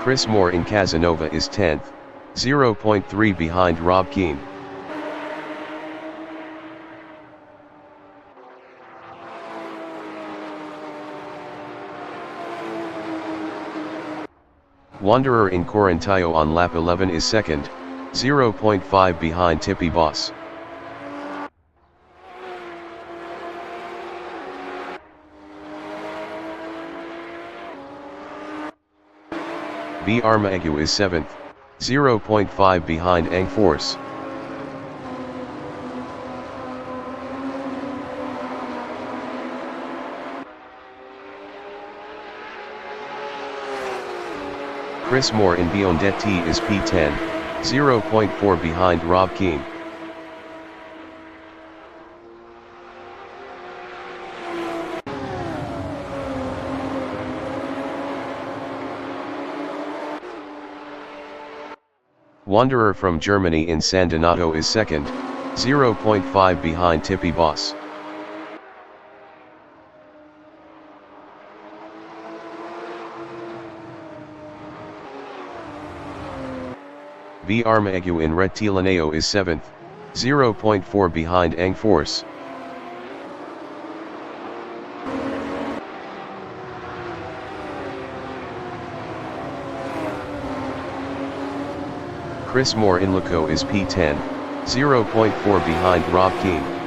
Chris Moore in Casanova is 10th, 0.3 behind Rob Keane. Wanderer in Corintaio on lap 11 is 2nd, 0.5 behind Tippy Boss. V Armagu is 7th, 0.5 behind Ang Force. Chris Moore in Biondetti is P10, 0.4 behind Rob Keane. Wanderer from Germany in San Donato is 2nd, 0.5 behind Tippy Boss. V Armagu in Rettilineo is 7th, 0.4 behind Ang Force. Chris Moore in Lecco is P10, 0.4 behind Rob Keane.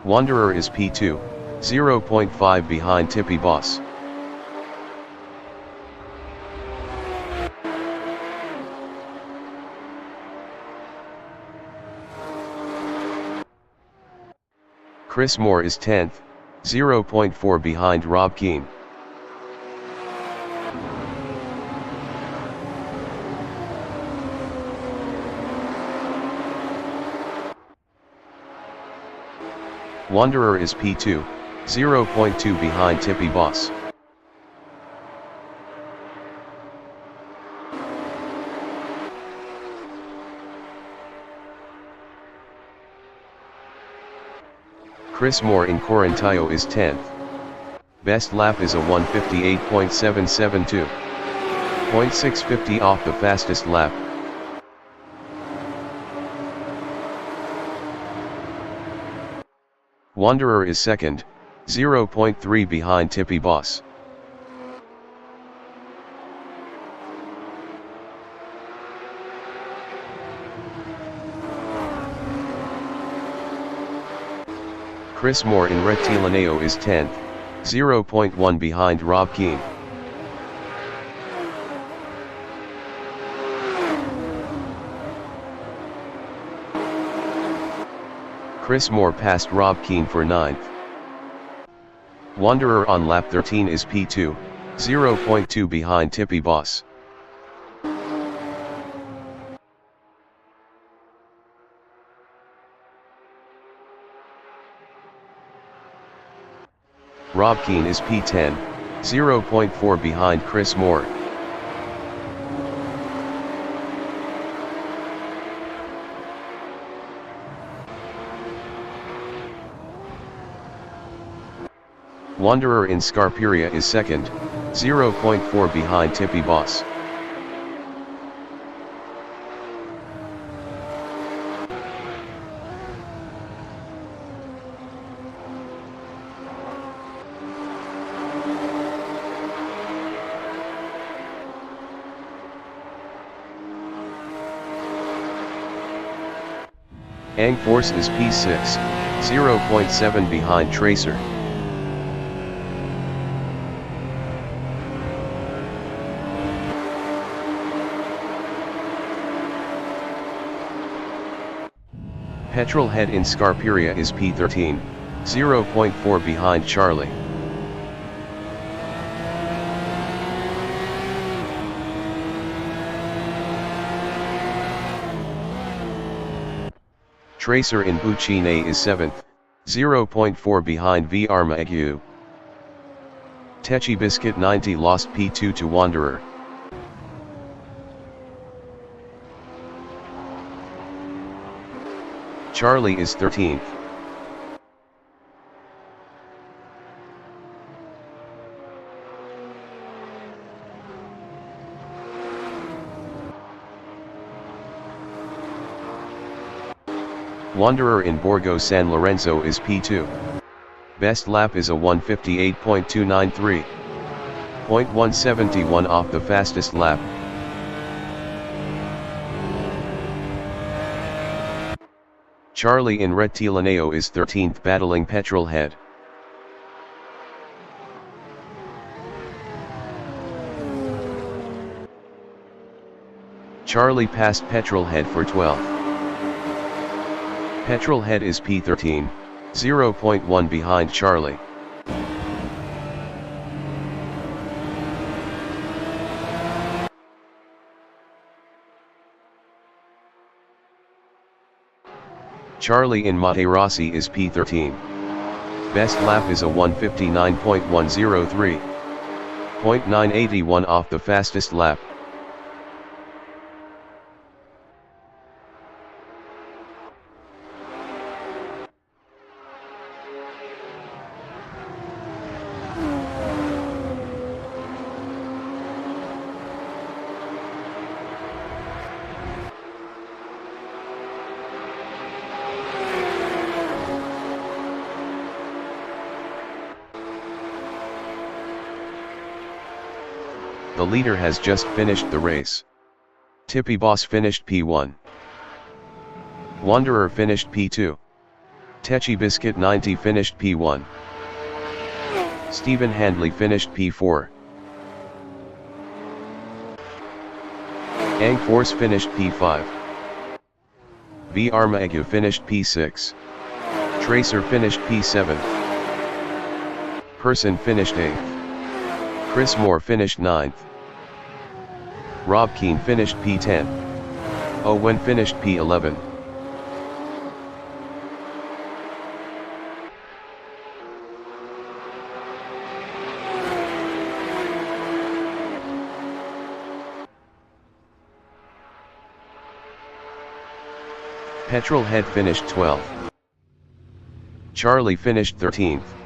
Wanderer is P2, 0.5 behind Tippy Boss. Chris Moore is 10th, 0.4 behind Rob Keane. Wanderer is P2, 0.2 behind Tippy Boss. Chris Moore in Corinthio is 10th. Best lap is a 1:58.772. 0.650 off the fastest lap. Wanderer is 2nd, 0.3 behind Tippy Boss. Chris Moore in Rettilineo is 10th, 0.1 behind Rob Keane. Chris Moore passed Rob Keane for 9th. Wanderer on lap 13 is P2, 0.2 behind Tippy Boss. Rob Keane is P10, 0.4 behind Chris Moore. Wanderer in Scarperia is 2nd, 0.4 behind Tippy Boss. Force is P6, 0.7 behind Tracer. Petrolhead in Scarperia is P13, 0.4 behind Charlie. Tracer in Buccine is 7th, 0.4 behind V Armagu. Techi Biscuit 90 lost P2 to Wanderer. Charlie is 13th. Wanderer in Borgo San Lorenzo is P2. Best lap is a 1:58.293. 0.171 off the fastest lap. Charlie in Rettilineo is 13th battling Petrolhead. Charlie passed Petrolhead for 12th. Petrolhead is P13, 0.1 behind Charlie. Charlie in Materassi is P13. Best lap is a 1:59.103. 0.981 off the fastest lap. The leader has just finished the race. Tippy Boss finished P1. Wanderer finished P2. Techi Biscuit 90 finished P1. Stephen Handley finished P4. Force finished P5. V Armagu finished P6. Tracer finished P7. Person finished 8th. Chris Moore finished 9th. Rob Keane finished P10. Owen finished P11. Petrolhead finished 12th. Charlie finished 13th.